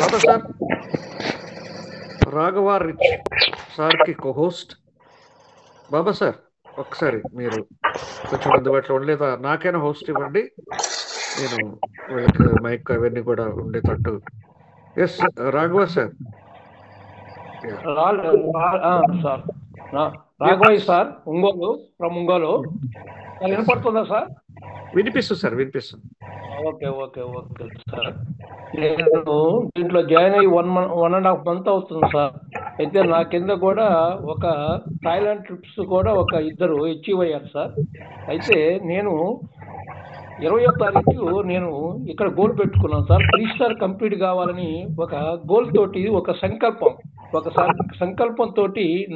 బాబా sir, Raghava rich సార్కి host. బాబా sir, ఒకసారి మీరు కొంచెం అందుబాటులో ఉండలేదా? నాకైనా హోస్ట్ ఇవ్వండి, నేను వీళ్ళకి మైక్ అవన్నీ కూడా ఉండేటట్టు. Yes Raghava sir. Sir Raghavaiah sir, Ongole from Ongole. వినపడుతుందా సార్? వినిపిస్తుంది సార్, వినిపిస్తుంది. Okay okay okay sir. నేను దీంట్లో జాయిన్ అయ్యి 1.5 month అవుతుంది సార్. అయితే నా కింద కూడా ఒక థాయిలాండ్ ట్రిప్స్ కూడా ఒక ఇద్దరు అచీవ్ అయ్యారు సార్. అయితే నేను 20వ తారీఖు నేను ఇక్కడ గోల్ పెట్టుకున్నాను సార్. 3 స్టార్ కంప్లీట్ కావాలని ఒక గోల్ తోటి, ఒక సంకల్పంతో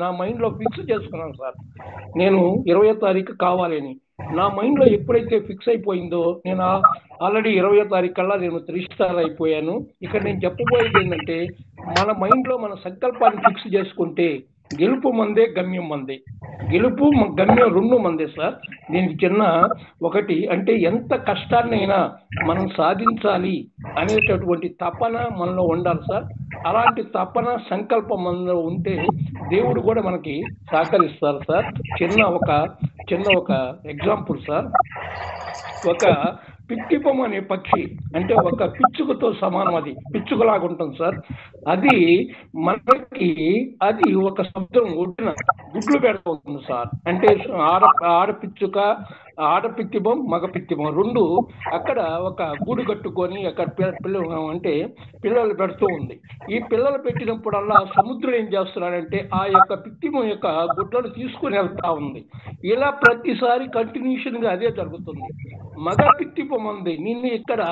నా మైండ్లో ఫిక్స్ చేసుకున్నాను సార్. నేను 20వ తారీఖు కావాలని నా మైండ్లో ఎప్పుడైతే ఫిక్స్ అయిపోయిందో, నేను ఆల్రెడీ 20వ తారీఖు కల్లా నేను 3 స్టార్ అయిపోయాను. ఇక్కడ నేను చెప్పబోయేది ఏంటంటే, మన మైండ్లో మన సంకల్పాన్ని ఫిక్స్ చేసుకుంటే గెలుపు మందే, గమ్యం మందే. గెలుపు గమ్యం రెండు మందే సార్. దీనికి చిన్న ఒకటి అంటే, ఎంత కష్టాన్నైనా మనం సాధించాలి అనేటటువంటి తపన మనలో ఉండాలి సార్. అలాంటి తపన, సంకల్పం మనలో ఉంటే దేవుడు కూడా మనకి సహకరిస్తారు సార్. చిన్న ఒక ఎగ్జాంపుల్ సార్. ఒక పిట్టిపం అనే పక్షి అంటే ఒక పిచ్చుకతో సమానం. అది పిచ్చుకలాగా ఉంటుంది సార్. అది మనకి అది ఒక సముద్రం ఒడ్డున గుడ్లు పెడుతుంది సార్. అంటే ఆడపిచ్చుక, ఆడపిత్తిబం, మగ పిత్తిబం రెండు అక్కడ ఒక గూడు కట్టుకొని అక్కడ పిల్లలు పెడుతూ ఉంది. ఈ పిల్లలు పెట్టినప్పుడల్లా సముద్రం ఏం చేస్తున్నాడంటే ఆ యొక్క పిత్తిబం యొక్క గుడ్లను తీసుకుని వెళ్తా ఉంది. ఇలా ప్రతిసారి కంటిన్యూషన్ గా అదే జరుగుతుంది. మగ పిత్తిబం ఉంది, నిన్ను ఇక్కడ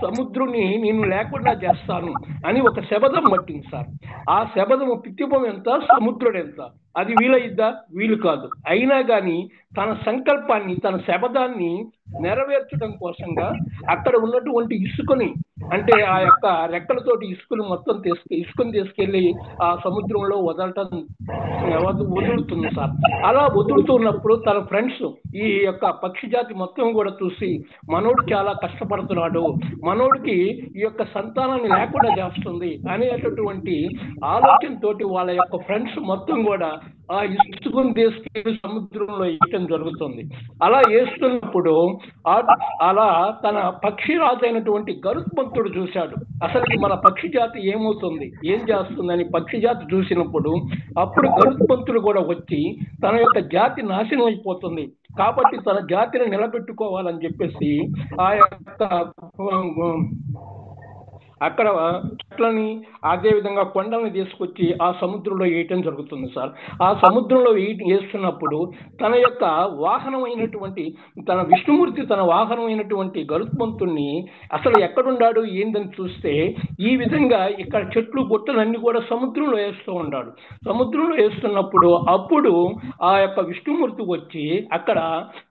సముద్రుని నిన్ను లేకుండా చేస్తాను అని ఒక శబదం పట్టింది సార్. ఆ శబదము పిత్తిబం ఎంత, సముద్రుడు ఎంత, అది వీలైద్దా? వీలు కాదు. అయినా కానీ తన సంకల్పాన్ని, తన శబదాన్ని నెరవేర్చడం కోసంగా అక్కడ ఉన్నటువంటి ఇసుకని, అంటే ఆ యొక్క రెక్కలతోటి ఇసుకని తీసుకెళ్లి ఆ సముద్రంలో వదులుతుంది సార్. అలా వదులుతున్నప్పుడు తన ఫ్రెండ్స్, ఈ యొక్క పక్షి జాతి మొత్తం కూడా చూసి, మనోడు చాలా కష్టపడుతున్నాడు, మనోడికి ఈ యొక్క సంతానాన్ని లేకుండా చేస్తుంది అనేటటువంటి ఆలోచనతోటి వాళ్ళ యొక్క ఫ్రెండ్స్ మొత్తం కూడా ఆ ఇసుకను తీసుకెళ్లి సముద్రంలో వేయటం జరుగుతుంది. అలా వేస్తున్నప్పుడు అలా తన పక్షి రాజు అయినటువంటి గరుత్మంతుడు చూశాడు. అసలు మన పక్షి జాతి ఏమవుతుంది, ఏం చేస్తుందని పక్షి జాతి చూసినప్పుడు అప్పుడు గరుత్మంతుడు కూడా వచ్చి తన యొక్క జాతి నాశనం అయిపోతుంది కాబట్టి తన జాతిని నిలబెట్టుకోవాలని చెప్పేసి ఆ యొక్క అక్కడ చెట్లని, అదే విధంగా కొండల్ని తీసుకొచ్చి ఆ సముద్రంలో వేయటం జరుగుతుంది సార్. ఆ సముద్రంలో వేస్తున్నప్పుడు తన యొక్క వాహనమైనటువంటి, తన విష్ణుమూర్తి తన వాహనమైనటువంటి గరుత్మంతుణ్ణి అసలు ఎక్కడున్నాడు ఏందని చూస్తే, ఈ విధంగా ఇక్కడ చెట్లు గుట్టలన్నీ కూడా సముద్రంలో వేస్తూ ఉన్నాడు. సముద్రంలో వేస్తున్నప్పుడు అప్పుడు ఆ యొక్క విష్ణుమూర్తి వచ్చి అక్కడ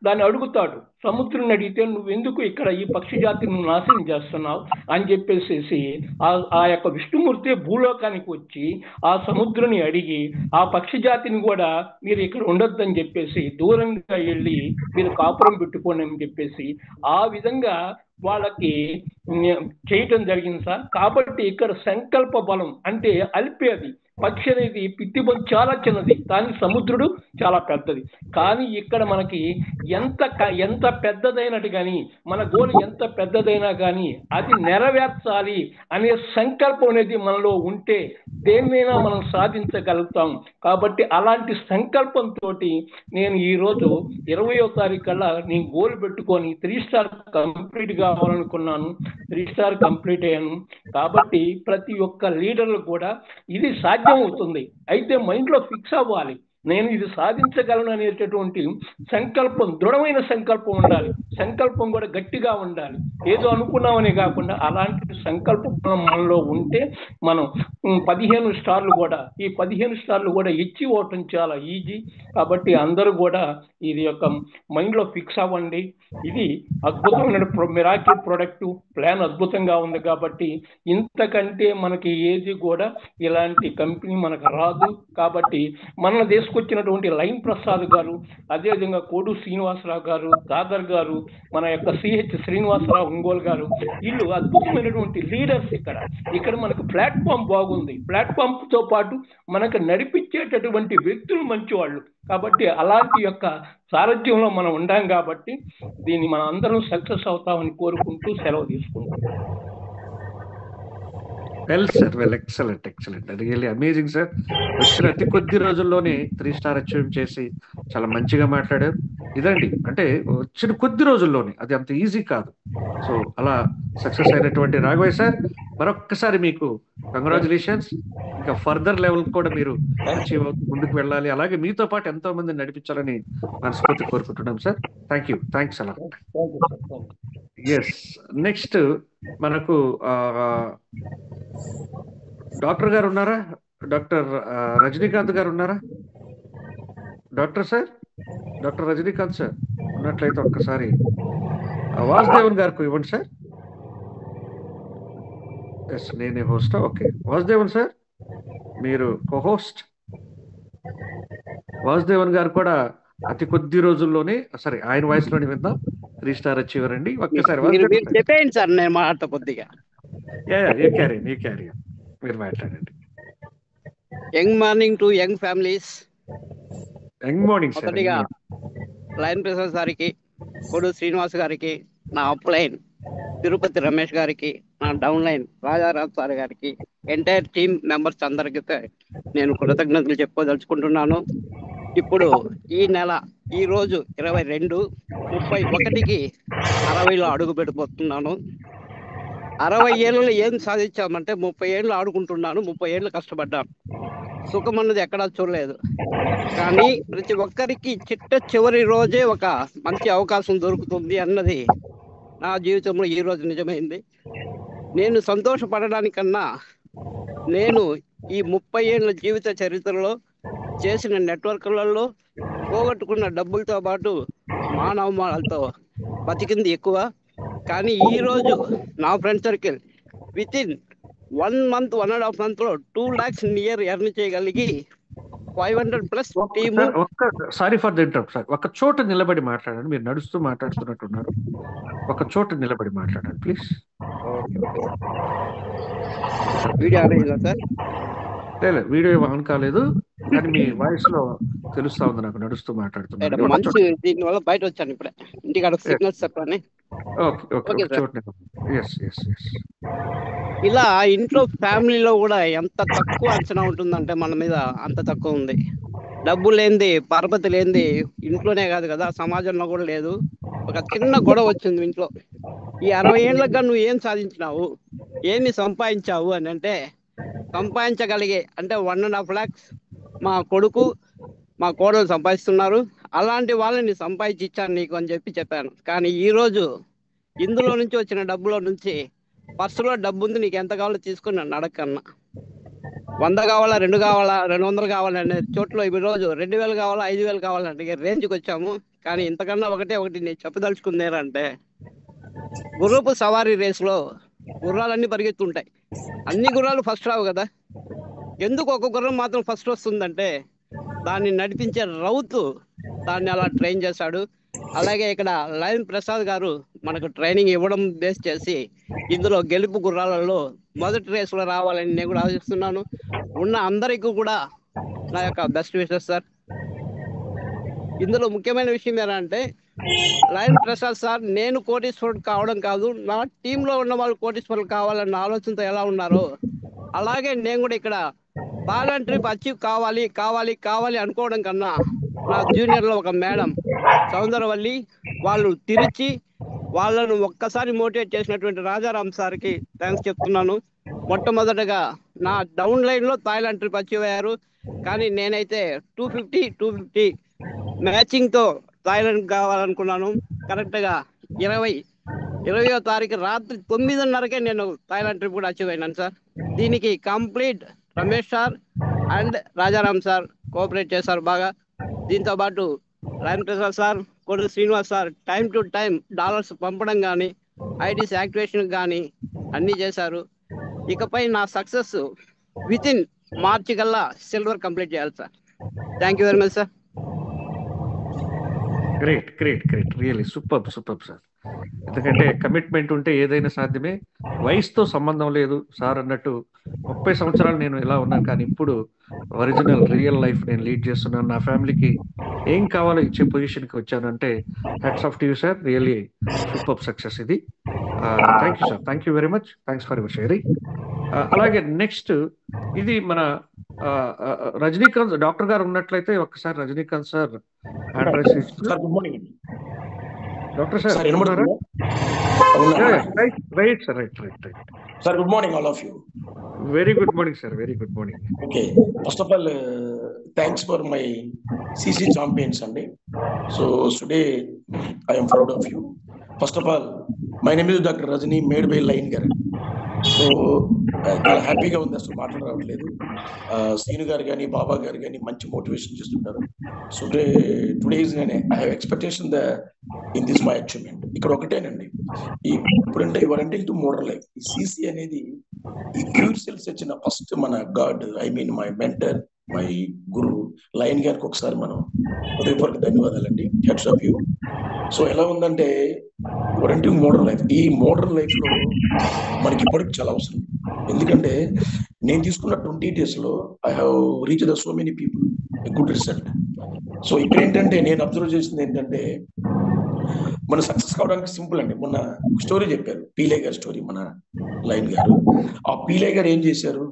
దాన్ని అడుగుతాడు. సముద్రుని అడిగితే, నువ్వెందుకు ఇక్కడ ఈ పక్షి జాతిని నువ్వు నాశనం చేస్తున్నావు అని చెప్పేసి ఆ యొక్క విష్ణుమూర్తి భూలోకానికి వచ్చి ఆ సముద్రుని అడిగి ఆ పక్షి జాతిని కూడా మీరు ఇక్కడ ఉండొద్దని చెప్పేసి దూరంగా వెళ్ళి మీరు కాపురం పెట్టుకోండి అని చెప్పేసి ఆ విధంగా వాళ్ళకి చేయటం జరిగింది సార్. కాబట్టి ఇక్కడ సంకల్ప బలం అంటే అల్పేది. పక్షి అనేది పిత్తిబం చాలా చిన్నది, కానీ సముద్రుడు చాలా పెద్దది. కానీ ఇక్కడ మనకి ఎంత పెద్దదైనట్టు కానీ, మన గోల్ ఎంత పెద్దదైనా కానీ అది నెరవేర్చాలి అనే సంకల్పం అనేది మనలో ఉంటే దేన్నైనా మనం సాధించగలుగుతాం. కాబట్టి అలాంటి సంకల్పంతో నేను ఈరోజు 20వ తారీఖు కల్లా నేను గోల్ పెట్టుకొని 3 స్టార్ కంప్లీట్ కావాలనుకున్నాను. 3 స్టార్ కంప్లీట్ అయ్యాను. కాబట్టి ప్రతి ఒక్క లీడర్లు కూడా ఇది సాధ్యం అవుతుంది, అయితే మైండ్లో ఫిక్స్ అవ్వాలి. నేను ఇది సాధించగలను అనేటటువంటి సంకల్పం, దృఢమైన సంకల్పం ఉండాలి. సంకల్పం కూడా గట్టిగా ఉండాలి. ఏదో అనుకున్నామనే కాకుండా అలాంటి సంకల్పం మనలో ఉంటే మనం 15 స్టార్లు కూడా, ఈ 15 స్టార్లు కూడా అచీవ్ అవటం చాలా ఈజీ. కాబట్టి అందరూ కూడా ఇది యొక్క మైండ్లో ఫిక్స్ అవ్వండి. ఇది అద్భుతమైన మిరాకిల్ ప్రొడక్ట్ ప్లాన్, అద్భుతంగా ఉంది. కాబట్టి ఇంతకంటే మనకి ఏది కూడా ఇలాంటి కంపెనీ మనకు రాదు. కాబట్టి మన తీసుకొచ్చినటువంటి లైన్ ప్రసాద్ గారు, అదేవిధంగా కోడు శ్రీనివాసరావు గారు, దాదర్ గారు, మన యొక్క సిహెచ్ శ్రీనివాసరావు ఒంగోలు గారు, వీళ్ళు అద్భుతమైనటువంటి లీడర్స్. ఇక్కడ మనకు ప్లాట్ఫామ్ బాగుంది. ప్లాట్ఫామ్ తో పాటు మనకు నడిపించేటటువంటి వ్యక్తులు మంచివాళ్ళు. కాబట్టి అలాంటి యొక్క సారథ్యంలో మనం ఉండాం కాబట్టి దీన్ని మనం అందరం సక్సెస్ అవుతామని కోరుకుంటూ సెలవు తీసుకుంటాం. Well sir, well, excellent, really amazing sir. వచ్చిన అతి కొద్ది రోజుల్లోనే 3 స్టార్ అచీవ్ చేసి చాలా మంచిగా మాట్లాడారు. ఇదండి, అంటే వచ్చిన కొద్ది రోజుల్లోనే, అది అంత ఈజీ కాదు. సో అలా సక్సెస్ అయినటువంటి రాఘవయ్య సార్, మరొక్కసారి మీకు కంగ్రాచులేషన్స్. ఇంకా ఫర్దర్ లెవెల్ కూడా మీరు అచీవ్ అవుతూ ముందుకు వెళ్ళాలి, అలాగే మీతో పాటు ఎంతో మంది నడిపించాలని మనస్ఫూర్తి కోరుకుంటున్నాం సార్. థ్యాంక్స్ అలా. ఎస్, నెక్స్ట్ మనకు డాక్టర్ గారు ఉన్నారా? డాక్టర్ రజనీకాంత్ గారు ఉన్నారా? డాక్టర్ రజనీకాంత్ సార్ ఉన్నట్లయితే ఒక్కసారి వాసుదేవన్ గారికి ఇవ్వండి సార్. ఎస్, నేనే హోస్టా? ఓకే, వాసుదేవన్ సార్ మీరు కో-హోస్ట్. వాసుదేవన్ గారు కూడా అతి కొద్ది రోజుల్లోనే, సరే ఆయన వాయిస్ లోనే విందాం. 3 స్టార్ అచీవర్ అండి. ఒక్కసారి చెప్పేయండి సార్, నేను మాట్లాడతా కొద్దిగా. మీరు మాట్లాడండి. Young morning to young families. Young morning sir. మొదటిగా లైన్ ప్రసాద్ గారికి, కొడు శ్రీనివాస్ గారికి, నా అప్ లైన్ తిరుపతి రమేష్ గారికి, నా డౌన్ లైన్ రాజారాం సార్ గారికి, ఎంటైర్ టీమ్ మెంబర్స్ అందరికీ నేను కృతజ్ఞతలు చెప్పుకోదలుచుకుంటున్నాను. ఇప్పుడు ఈ నెల, ఈ రోజు 22/31కి 60లో అడుగు పెట్టబోతున్నాను. 60 ఏళ్ళలో ఏం సాధించామంటే 30 ఏళ్ళు ఆడుకుంటున్నాను, 30 ఏళ్ళు కష్టపడ్డాను. సుఖం అన్నది ఎక్కడా చూడలేదు. కానీ ప్రతి ఒక్కరికి చివరి రోజే ఒక మంచి అవకాశం దొరుకుతుంది అన్నది నా జీవితంలో ఈ రోజు నిజమైంది. నేను సంతోషపడడానికన్నా నేను ఈ 30 ఏళ్ళ జీవిత చరిత్రలో చేసిన నెట్వర్క్లలో పోగొట్టుకున్న డబ్బులతో పాటు మానవమానాలతో బతికింది ఎక్కువ. కానీ ఈరోజు నా friend circle with in 1 month, 1.5 month 2 lakhs near earn చేయగలిగి 500+ team. Sorry for the interrupt sir, ఒక చోట నిలబడి మాట్లాడండి. మీరు నడుస్తూ మాట్లాడుతున్నట్టున్నారు. ఒక చోట నిలబడి మాట్లాడండి ప్లీజ్. వీడియో ఆన్ అయిందా సార్? లేదు, వీడియో ఆన్ కాలేదు, కానీ మీ వాయిస్ లో తెలుస్తా ఉంది నాకు, నడుస్తూ మాట్లాడుతున్నారు. మంచి, దీనివల్ల బయట వచ్చాను ఇప్పుడే, ఇంటికాడ సిగ్నల్స్ చెప్పని. ఇలా ఇంట్లో ఫ్యామిలీలో కూడా ఎంత తక్కువ అంచనా ఉంటుందంటే మన మీద అంత తక్కువ ఉంది. డబ్బు లేనిది, పరపతి లేనిది ఇంట్లోనే కాదు కదా, సమాజంలో కూడా లేదు. ఒక చిన్న గొడవ వచ్చింది ఇంట్లో. ఈ 60 ఏళ్ళగా నువ్వు ఏం సాధించినావు, ఏమి సంపాదించావు అని అంటే, సంపాదించగలిగే అంటే 1.5 lakhs మా కొడుకు మా కోడలు సంపాదిస్తున్నారు, అలాంటి వాళ్ళని సంపాదించి ఇచ్చాను నీకు అని చెప్పాను. కానీ ఈరోజు ఇందులో నుంచి వచ్చిన డబ్బులో నుంచి పర్సులో డబ్బు ఉంది, నీకు ఎంత కావాలో తీసుకుని నన్ను అడగకన్నా. 100 కావాలా, 2 కావాలా, 200 కావాలనే చోట్ల ఈరోజు 2000 కావాలా, 5000 కావాలంటే రేంజ్కి వచ్చాము. కానీ ఇంతకన్నా ఒకటి నేను చెప్పదలుచుకుందేనంటే, గుర్రపు సవారీ రేసులో గుర్రాలన్నీ పరిగెత్తుంటాయి, అన్ని గుర్రాలు ఫస్ట్ రావు కదా. ఎందుకు ఒక గుర్రం మాత్రం ఫస్ట్ వస్తుందంటే, దాన్ని నడిపించే రౌతు దాన్ని అలా ట్రైన్ చేశాడు. అలాగే ఇక్కడ లైన్ ప్రసాద్ గారు మనకు ట్రైనింగ్ ఇవ్వడం బేస్ చేసి ఇందులో గెలుపు గుర్రాలలో మొదటి రేసులో రావాలని నేను కూడా ఆశిస్తున్నాను. ఉన్న అందరికీ కూడా నా యొక్క బెస్ట్ విషెస్ సార్. ఇందులో ముఖ్యమైన విషయం ఏంటంటే, లైన్ ప్రసాద్ సార్ నేను కోటీశ్వరుడు కావడం కాదు, నా టీంలో ఉన్న వాళ్ళు కోటీశ్వరులు కావాలన్న ఆలోచనతో ఎలా ఉన్నారో అలాగే నేను కూడా ఇక్కడ టాలెంట్ ట్రిప్ అచీవ్ కావాలి అనుకోవడం కన్నా, నా జూనియర్లో ఒక మేడం సౌందరవల్లి వాళ్ళు తిరిచి వాళ్ళను ఒక్కసారి మోటివేట్ చేసినటువంటి రాజారాం సార్కి థ్యాంక్స్ చెప్తున్నాను. మొట్టమొదటగా నా డౌన్ లైన్లో థాయిలాండ్ ట్రిప్ అచీవ్ అయ్యారు. కానీ నేనైతే 250 మ్యాచింగ్తో థాయిలాండ్ కావాలనుకున్నాను. కరెక్ట్గా 20వ తారీఖు రాత్రి 9:30కే నేను థాయిలాండ్ ట్రిప్ కూడా అచీవ్ అయినాను సార్. దీనికి complete Ramesh sir and Rajaram sir cooperate చేశారు బాగా. దీంతో పాటు లైన్ ప్రసాద్ సార్, కొడు Srinivas sir time to time dollars పంపడం కానీ, ఐడీస్ యాక్టివేషన్ కానీ అన్నీ చేశారు. ఇకపై నా సక్సెస్ విత్ ఇన్ మార్చి కల్లా సిల్వర్ కంప్లీట్ చేయాలి sir. Thank you very much sir. Great great great, really super super sir. ఎందుకంటే కమిట్మెంట్ ఉంటే ఏదైనా సాధ్యమే. వయసుతో సంబంధం లేదు సార్ అన్నట్టు. 30 సంవత్సరాలు నేను ఇలా ఉన్నాను, కానీ ఇప్పుడు ఒరిజినల్ రియల్ లైఫ్ నేను లీడ్ చేస్తున్నాను. నా ఫ్యామిలీకి ఏం కావాలో ఇచ్చే పొజిషన్కి వచ్చానంటే hats off to you sir, really super success ఇది. Thank you sir, thank you very much, thanks for your sharing. అలాగే నెక్స్ట్ ఇది మన రజనీకాంత్ డాక్టర్ గారు ఉన్నట్లయితే ఒక్కసారి Rajinikanth sir address sir good morning అండి. డాక్టర్ సార్ సార్ వినబడుతుందా? Right sir, right right right. Sir good morning all of you. Very good morning sir, very good morning. Okay, first of all thanks for my CC champions అండి. So today I am proud of you. First of all my name is doctor Rajini మేడ్ బై లైన్ గారు. సో చాలా హ్యాపీగా ఉంది, అసలు మాటలు రావట్లేదు. సీను గారు కానీ బాబా గారు కానీ మంచి మోటివేషన్ చేస్తుంటారు. So today is I have expectation in this my achievement. ఇక్కడ ఒకటేనండి, ఇప్పుడంటే యువర్ టు మోడల్ లైఫ్. ఈ CC అనేది ఈ క్యూర్ సెల్స్ వచ్చిన ఫస్ట్ మన God, I mean my mentor, my Guru lion గారికి ఒకసారి మనం హృదయపూర్వక ధన్యవాదాలండి. Hats off you. సో ఎలా ఉందంటే యువర్ మోడర్న్ లైఫ్, ఈ మోడర్న్ లైఫ్ లో మనకి ఇప్పటికి చాలా అవసరం. ఎందుకంటే నేను తీసుకున్న 20 days లో I have reach the so many people good result. So ఇక్కడ ఏంటంటే నేను అబ్జర్వ్ చేసింది ఏంటంటే మన సక్సెస్ కావడానికి సింపుల్ అండి. మొన్న స్టోరీ చెప్పారు, పీలే గారి స్టోరీ, మన లైన్ గారు. ఆ పీలే గారు ఏం చేశారు,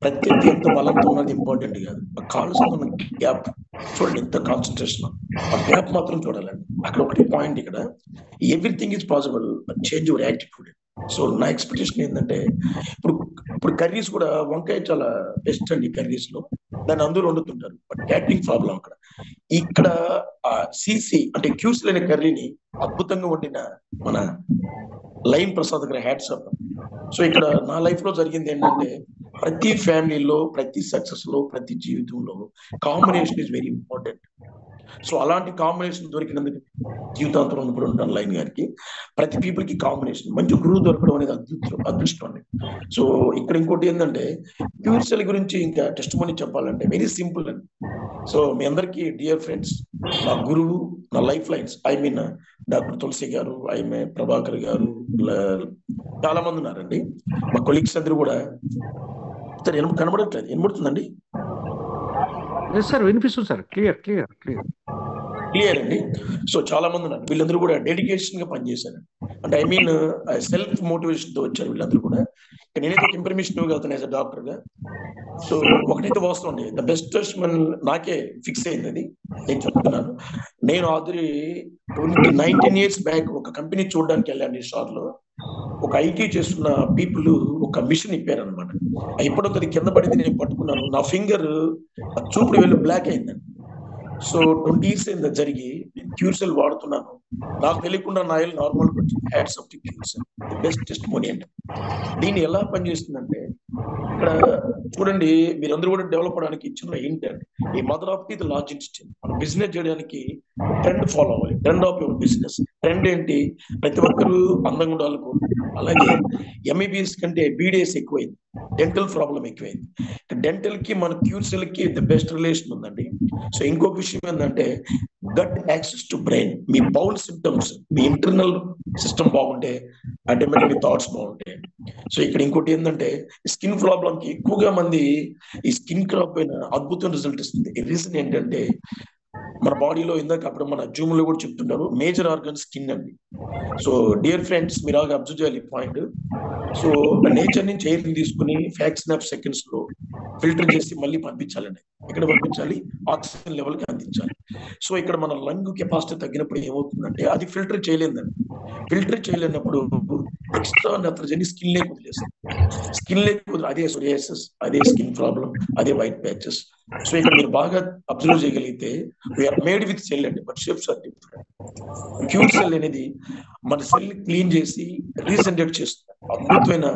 ప్రత్యర్థి ఎంత బలంతో ఉన్నది ఇంపార్టెంట్ కాదు, ఆ కాల్స్ ఉన్న గ్యాప్ చూడండి, ఎంత కాన్సన్ట్రేషన్, ఆ గ్యాప్ మాత్రం చూడాలండి. అక్కడ ఒకటి పాయింట్, ఇక్కడ everything is possible, change your attitude. So నా ఎక్స్పెక్టేషన్ ఏంటంటే ఇప్పుడు కర్రీస్ కూడా వంకాయ చాలా బెస్ట్ అండి కర్రీస్ లో, దాన్ని అందరూ వండుతుంటారు, బట్ క్యాటరింగ్ ప్రాబ్లం అక్కడ. ఇక్కడ CC అంటే క్యూస్ లేని కర్రీని అద్భుతంగా వండిన మన లైన్ ప్రసాద్ గారి హ్యాట్స్ ఆఫ్. సో ఇక్కడ నా లైఫ్ లో జరిగింది ఏంటంటే ప్రతి ఫ్యామిలీలో, ప్రతి సక్సెస్ లో, ప్రతి జీవితంలో combination is very important. So అలాంటి కాంబినేషన్ దొరికినందుకు జీవితాంతరం రుణపడి ఉంటాను లైన్ గారికి. ప్రతి పీపుల్ కి కాంబినేషన్, మంచి గురువు దొరకడం అనేది అదృష్టం అండి. సో ఇక్కడ ఇంకోటి ఏంటంటే ప్యూర్ సెల్ గురించి ఇంకా టెస్టిమోనీ చెప్పాలంటే వెరీ సింపుల్ అండి. సో మీ అందరికీ డియర్ ఫ్రెండ్స్, నా గురువు, నా life lines, I mean doctor Tulasi garu, ఐమే ప్రభాకర్ గారు, చాలా మంది ఉన్నారండి. మా కొలీగ్స్ అందరూ కూడా కనబడట్లేదు, వినబడుతుందండి సార్? వినిపిస్తుంది sir, clear clear clear clear అండి. సో చాలా మంది ఉన్నారు, వీళ్ళందరూ కూడా డెడికేషన్ గా పనిచేశారు. అంటే ఐ మీన్ సెల్ఫ్ మోటివేషన్ తో వచ్చారు వీళ్ళందరూ కూడా. నేనైతే ఒక ఇన్ఫర్మేషన్ ఇవ్వగలుగుతాను యాజ్ అ డాక్టర్ గా. సో ఒకటైతే వాస్తవం అండి, ద బెస్ట్ టెస్టిమోనీ నాకే ఫిక్స్ అయింది అది, నేను చెప్తున్నాను. నేను ఆల్రెడీ 19 years బ్యాక్ ఒక కంపెనీ చూడడానికి వెళ్ళాను షార్ లో. ఒక IT చేస్తున్న పీపుల్ ఒక మిషన్ ఇప్పారనమాట. ఇప్పటికి అది కింద పడింది, నేను పట్టుకున్నాను, నా ఫింగర్ చూపుడు వెళ్ళి బ్లాక్ అయిందండి. సో 20 years అయింది జరిగి, నేను క్యూర్సెల్ వాడుతున్నాను, నాకు తెలియకుండా నా ఇల్లు normal hats off the క్యూర్సెల్, the best testimony అంటే. దీన్ని ఎలా పనిచేస్తుందంటే ఇక్కడ చూడండి, మీరందరూ కూడా డెవలప్ అవడానికి ఇచ్చిన ఏంటంటే ఈ mother of the large institute. మనం బిజినెస్ చేయడానికి ట్రెండ్ ఫాలో అవ్వాలి, trend of your business. Trend ఏంటి, ప్రతి ఒక్కరు అందంగా ఉండాలకు. అలాగే MBBS కంటే BDS ఎక్కువైంది, డెంటల్ ప్రాబ్లం ఎక్కువైంది. డెంటల్ కి మన క్యూర్సెల్ కి ది బెస్ట్ రిలేషన్ ఉందండి. సో ఇంకొక విషయం ఏంటంటే గట్ యాక్సెస్ టు బ్రెయిన్. మీ బౌల్ సిమ్టమ్స్, మీ ఇంటర్నల్ సిస్టమ్ బాగుంటే ఆటోమేటిక్ మీ థాట్స్ బాగుంటాయి. సో ఇక్కడ ఇంకోటి ఏంటంటే స్కిన్ ప్రాబ్లం కి ఎక్కువగా మంది ఈ స్కిన్ క్రాప్ పైన అద్భుతం రిజల్ట్ ఇస్తుంది. ఈ రీజన్ ఏంటంటే మన బాడీలో ఇందాక అప్పుడు మన జూమ్ లో కూడా చెప్తుంటారు, మేజర్ ఆర్గన్ స్కిన్ అండి. సో డియర్ ఫ్రెండ్స్, మీరు అబ్జర్వ్ చేయాలి పాయింట్. సో నేచర్ నుంచి ఎయిర్ తీసుకుని ఫ్యాక్షన్ ఆఫ్ సెకండ్స్ లో ఫిల్టర్ చేసి మళ్ళీ పంపించాలండి. ఇక్కడ పంపించాలి, ఆక్సిజన్ లెవెల్ కి అందించాలి. సో ఇక్కడ మన లంగ్ కెపాసిటీ తగ్గినప్పుడు ఏమవుతుందంటే అది ఫిల్టర్ చేయలేదండి. ఫిల్టర్ చేయలేనప్పుడు ఎక్స్ట్రా నత్రజని స్కిన్ లేక వదిలేస్తుంది. స్కిన్ లేక వదిలే అదే సోరియాసిస్, అదే స్కిన్ ప్రాబ్లం, అదే వైట్ ప్యాచెస్. సో ఇక్కడ మీరు బాగా అబ్జర్వ్ చేయగలిగితే వీఆర్ మేడ్ విత్ సెల్ అండి, but shapes are different. Cure cell అనేది మన సెల్ క్లీన్ చేసి రీజనరేట్ చేస్తుంది. అద్భుతమైన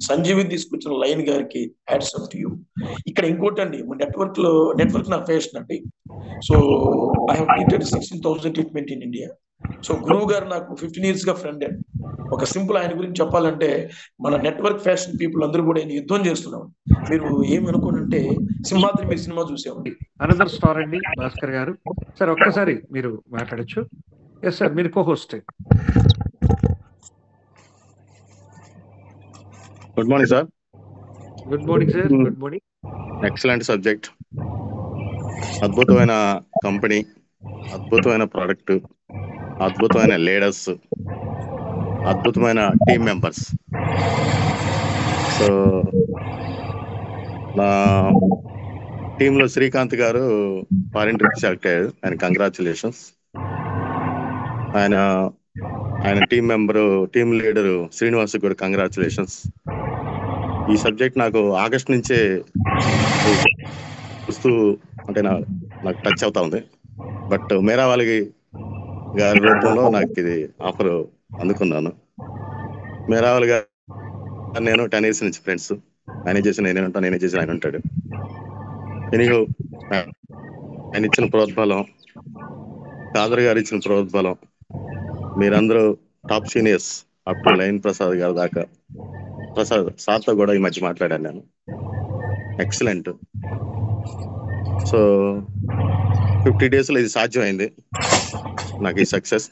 సంజీవిని తీసుకొచ్చిన లైన్ గారికి హ్యాట్స్ ఆఫ్ టు యూ. ఇక్కడ ఇంకోటి అండి, నెట్వర్క్ నా ఫ్యాషన్ అండి. So I have treated 16,000 treatment in India. So గురువు గారు నాకు 15 years గా ఫ్రెండ్. ఒక సింపుల్ ఆయన గురించి చెప్పాలంటే మన నెట్వర్క్ ఫ్యాషన్ పీపుల్ అందరూ కూడా ఆయన యుద్ధం చేస్తున్నాం. మీరు ఏమనుకోనంటే సింహాద్రి మీరు సినిమా చూసామండి. అనదర్ స్టార్ అండి భాస్కర్ గారు. సార్ ఒక్కసారి మీరు మాట్లాడచ్చు. ఎస్ సార్, మీరు co-host. Good morning sir. Good morning sir. Good morning. Excellent subject, అద్భుతమైన కంపెనీ, అద్భుతమైన ప్రోడక్ట్, అద్భుతమైన లీడర్స్, అద్భుతమైన టీమ్ మెంబర్స్. సో నా టీంలో శ్రీకాంత్ గారు ఫారిన్ ట్రిప్ సెలెక్ట్ అయ్యారు. ఆయన కంగ్రాచులేషన్స్. ఆయన team member, team leader Srinivas కూడా కంగ్రాచులేషన్స్. ఈ సబ్జెక్ట్ నాకు ఆగస్ట్ నుంచే చూస్తూ అంటే నాకు టచ్ అవుతా ఉంది. బట్ మేరా వాళ్ళకి గారి రూపంలో నాకు ఇది ఆఫర్ అందుకున్నాను. మేరా వాళ్ళ గారు నేను 10 years నుంచి ఫ్రెండ్స్. ఆయన చేసిన నేనే ఉంటాను, నేనే చేసిన ఆయన ఉంటాడు. ఎనీహో ఆయన ఇచ్చిన ప్రోద్బలం, కాదర్ గారు ఇచ్చిన ప్రోద్బలం, మీరందరూ top seniors up to line Prasad గారి దాకా. ప్రసాద్ సార్తో కూడా ఈ మధ్య మాట్లాడాను నేను. ఎక్సలెంట్. సో 50 days ఇది సాధ్యమైంది నాకు ఈ సక్సెస్.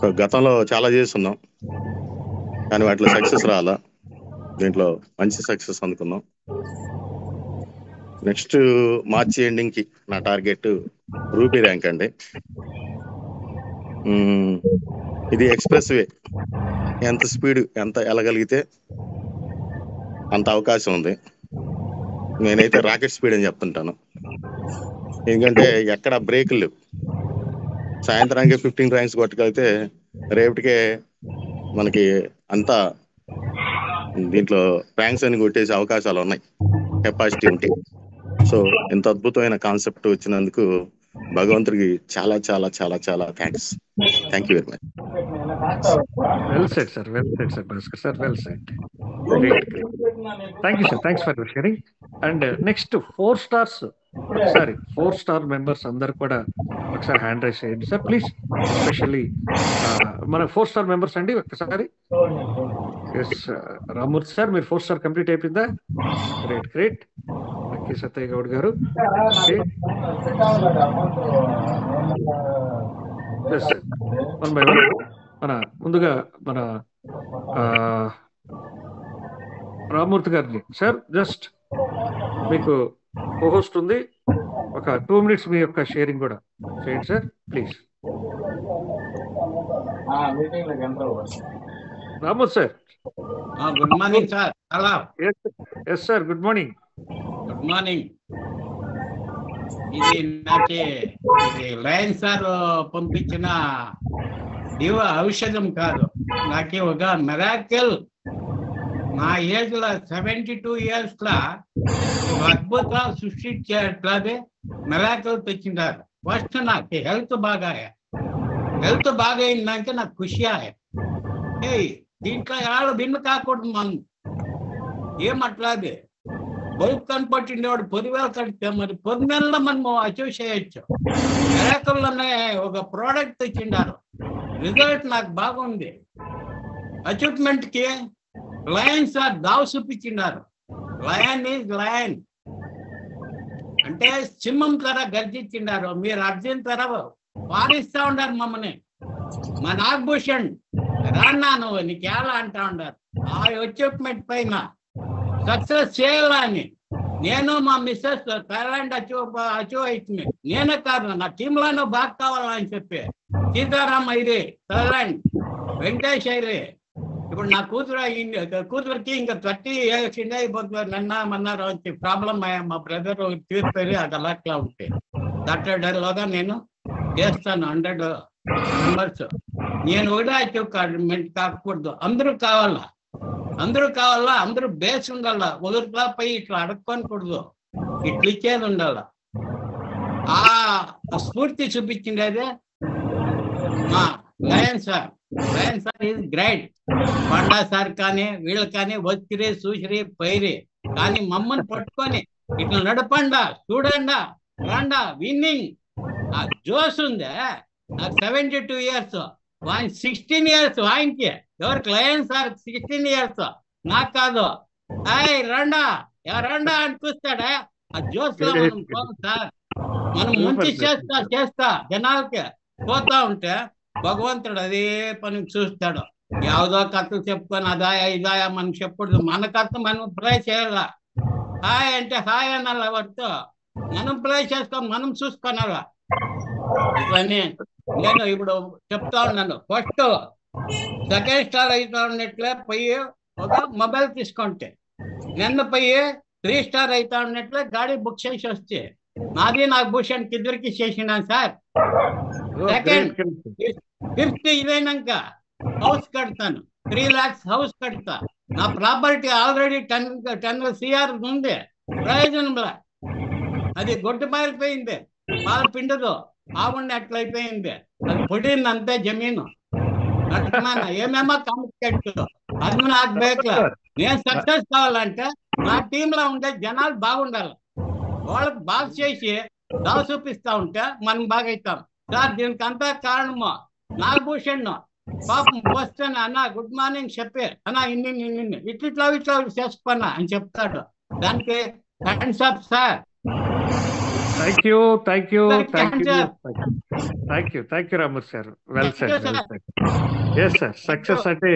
సో గతంలో చాలా చేస్తున్నాం కానీ వాటిలో సక్సెస్ రాలా. దీంట్లో మంచి సక్సెస్ అందుకున్నాం. నెక్స్ట్ మార్చి ఎండింగ్కి నా టార్గెట్ రూపీ ర్యాంక్ అండి. ఇది ఎక్స్ప్రెస్ వే, ఎంత స్పీడ్ ఎంత వెళ్ళగలిగితే అంత అవకాశం ఉంది. నేనైతే రాకెట్ స్పీడ్ అని చెప్తుంటాను. ఎందుకంటే ఎక్కడ బ్రేకులు లేవు. సాయంత్రానికి 15 ranks కొట్టగలిగితే రేపటికే మనకి అంతా దీంట్లో ర్యాంక్స్ అని కొట్టేసే అవకాశాలు ఉన్నాయి, కెపాసిటీ ఉంటే. సో ఇంత అద్భుతమైన కాన్సెప్ట్ వచ్చినందుకు భగవంతుడికి చాలా చాలా చాలా చాలా thanks. Thank you very much. Well said sir, well said sir Bhaskar sir, well said. Thank you sir, thanks for sharing. And next 4 stars, ఒకసారి 4 star మెంబర్స్ అందరు కూడా ఒకసారి హ్యాండ్ రైజ్ చేయండి సార్ ప్లీజ్. ఎస్పెషల్లీ మన 4 star మెంబర్స్ అండి ఒక్కసారి. Yes Ramurthy sir, మీరు 4 star complete అయిపోయిందా? Great great. Sattaiah Goud garu one by one. మన ముందుగా మన రామూర్తి గారిని సార్, జస్ట్ మీకు కో-హోస్ట్ ఉంది, ఒక 2 minutes మీ యొక్క షేరింగ్ కూడా చేయండి sir please. Ramurthy sir. Good morning sir. Hello. Yes sir, good morning. Good morning. ఇది నాకు లయన్ సార్ పంపించిన దివ ఔషధం కాదు, నాకు ఒక మిరాకిల్. నా ఏజ్ లో 72 years లా ఒక అద్భుతాలు సృష్టించేట్లాగే మిరాకిల్ తెచ్చినారు. ఫస్ట్ నాకు హెల్త్ బాగైందంటే నాకు ఖుషి ఆయే. దీంట్లో ఎవరు భిన్న కాకూడదు. మనం ఏమట్లాగే బల్బ్ కనపట్టిండేవాడు పొదివేలు కడితే మరి పొద్దున్నెల్లో మనము అచీవ్ చేయొచ్చు. మిరాకిల్లోనే ఒక ప్రోడక్ట్ తెచ్చిండారు, రిజల్ట్ నాకు బాగుంది. అచీవ్మెంట్ కి లయన్ సార్ దావ చూపించినారు. లయన్ ఈజ్ లయన్ అంటే సింహం తర గర్జించినారు. మీరు అర్జున్ తర పారిస్తా ఉన్నారు మమ్మల్ని. మా నాగభూషణ్ రాన్నా నువ్వు నీకు ఎలా అంటా ఉన్నారు. ఆ అచీవ్మెంట్ పైన సక్సెస్ చేయాలని నేను మా మిస్సెస్ థైలాండ్ అచీవ్ అవుతుంది. నేనే కాదు, నా టీంలోనూ బాగా కావాలని చెప్పి సీతారాం ఐరే థైలాండ్, వెంకటేష్ ఐరే. ఇప్పుడు నా కూతురికి ఇంకా 30 years అయిపోతున్నారు. నిన్న మన్నారు వచ్చి ప్రాబ్లం మా బ్రదర్ తీర్పేరి అది అలాట్లా ఉంటే దాటలోగా నేను చేస్తాను 100 members. నేను కూడా అచీవ్ కాకూడదు, అందరూ కావాలా, అందరూ బేస్ ఉండాల. ఒకరిలా పై ఇట్లా అడుక్కోనకూడదు, ఇట్లా ఇచ్చేది ఉండాల. ఆ స్ఫూర్తి చూపించిండేదే మా lion sir. Lion sir is great. Panda sir కానీ వీళ్ళు కానీ వచ్చిరి చూసిరి పైరి కానీ మమ్మల్ని పట్టుకొని ఇట్లా నడపండా, చూడండా, రాండా, విన్నింగ్. ఆ జోష్ ఉందే నాకు 72 years, ఆయన 16 years. ఆయనకి ఎవరు క్లయింట్ సార్ 16 years, నాకు కాదు. రండా అని చూస్తాడా? ఆ జోస్ లో మనం పోం సార్. మనం ముంచి చేస్తా జనాలకి పోతా ఉంటే భగవంతుడు అదే పని చూస్తాడు. యావదో కథలు చెప్పుకొని అదాయా ఇదాయా మనం చెప్పకూడదు. మన కథ మనం ప్లే చేయాల. హాయ్ అంటే హాయ్ అనాల వాటితో. మనం ప్లే చేసుకో, మనం చూసుకోనాలా. ఇవన్నీ నేను ఇప్పుడు చెప్తా ఉన్నాను. ఫస్ట్ సెకండ్ స్టార్ అవుతా ఉన్నట్లే పోయి ఒక మొబైల్ తీసుకుంటే, నిన్న పోయి 3 స్టార్ అవుతా ఉన్నట్లే గాడి బుక్ చేసి వస్తే నాది నాకు భూషణ్కి ఇద్దరికి చేసినాను సార్. సెకండ్ 5th ఇదైనాక హౌస్ కడతాను, 3 lakhs హౌస్ కడతా. నా ప్రాపర్టీ ఆల్రెడీ 10 CR ఉంది. ప్రయోజనంలా అది గొడ్డు పారిపోయింది, పాలు పిండదు, ఆవుండి అట్లా అయిపోయింది. అది పొడింది అంతే జమీను. అట్లా ఏమేమో కాంపిటేట్ అది నాకు బేక్లా. నేను సక్సెస్ కావాలంటే నా టీంలో ఉండే జనాలు బాగుండాలి. వాళ్ళకి బాగా చేసి దావ చూపిస్తా ఉంటే మనం బాగా అవుతాం సార్. దీనికి అంతా కారణము నాగభూషణ్. పాపం వస్తాను అన్న గుడ్ మార్నింగ్ చెప్పే అన్న ఇన్ని ఇట్లా చేసుకున్నా అని చెప్తాడు. దానికి hands up sir. Thank you Ramurthy sir. Well said. Yes sir, success అంటే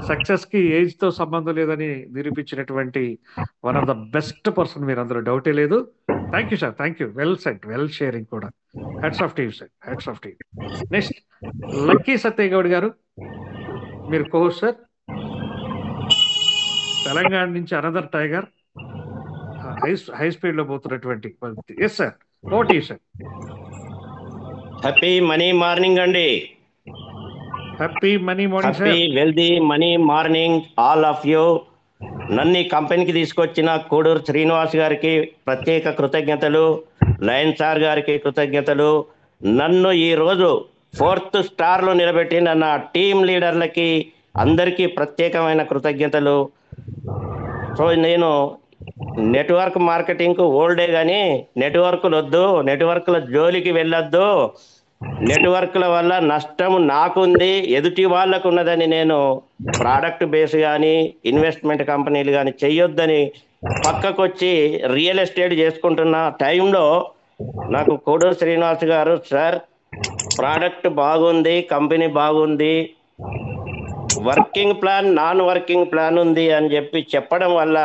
సక్సెస్ కి ఏజ్ తో సంబంధం లేదని నిరూపించినటువంటి one of the best person మీరు, అందులో డౌటే లేదు. Thank you sir, thank you. Well said, well sharing కూడా. Hats off to you sir, hats off to you. Next lucky Satyaiah Goud garu, మీరు కోహోస్ట్ సార్. తెలంగాణ నుంచి అనదర్ టైగర్, హై స్పీడ్ లో పోతున్నటువంటి. Yes sir, ఓటీ సార్. హ్యాపీ మనీ మార్నింగ్ అండి. Happy money morning sir. Happy wealthy money morning all of you. నన్ను ఈ కంపెనీకి తీసుకొచ్చిన కోడూరు శ్రీనివాస్ గారికి ప్రత్యేక కృతజ్ఞతలు, లయన్ సార్ గారికి కృతజ్ఞతలు. నన్ను ఈరోజు 4th స్టార్లో నిలబెట్టిన నా టీం లీడర్లకి అందరికీ ప్రత్యేకమైన కృతజ్ఞతలు. సో నేను నెట్వర్క్ మార్కెటింగ్కు ఓల్డే కానీ నెట్వర్క్లు వద్దు, నెట్వర్క్ల జోలికి వెళ్ళొద్దు. నెట్వర్క్ల వల్ల నష్టం నాకుంది, ఎదుటి వాళ్ళకు ఉన్నదని నేను ప్రోడక్ట్ బేస్ కానీ ఇన్వెస్ట్మెంట్ కంపెనీలు కానీ చెయ్యొద్దని పక్కకొచ్చి రియల్ ఎస్టేట్ చేసుకుంటున్న టైంలో నాకు కోడూరు శ్రీనివాస్ గారు, సార్ ప్రోడక్ట్ బాగుంది, కంపెనీ బాగుంది, working plan non working plan ఉంది అని చెప్పడం వల్ల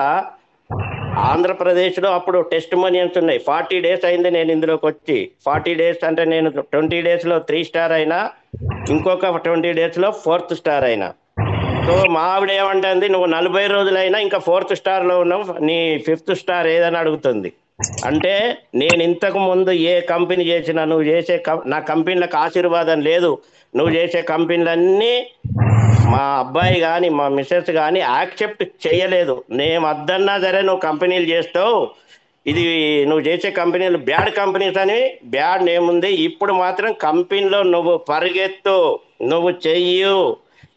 ఆంధ్రప్రదేశ్లో అప్పుడు టెస్టిమోనియల్స్ ఉన్నాయి. 40 days అయింది నేను ఇందులోకి వచ్చి. 40 days అంటే నేను 20 daysలో 3 స్టార్ అయినా, ఇంకొక 20 daysలో 4th స్టార్ అయినా. సో మా ఆవిడ ఏమంటుంది, నువ్వు 40 రోజులైనా ఇంకా 4th స్టార్లో ఉన్నావు, నీ 5th స్టార్ ఏదని అడుగుతుంది. అంటే నేను ఇంతకు ముందు ఏ కంపెనీ చేసినా, నువ్వు చేసే నా కంపెనీలకు ఆశీర్వాదం లేదు. నువ్వు చేసే కంపెనీలన్నీ మా అబ్బాయి కానీ మా మిస్సెస్ కానీ యాక్సెప్ట్ చేయలేదు. నేను వద్దన్నా సరే నువ్వు కంపెనీలు చేస్తావు, ఇది నువ్వు చేసే కంపెనీలు బ్యాడ్ కంపెనీస్ అని బ్యాడ్ నేమ్ ఉంది. ఇప్పుడు మాత్రం కంపెనీలో నువ్వు పరిగెత్తు, నువ్వు చెయ్యు,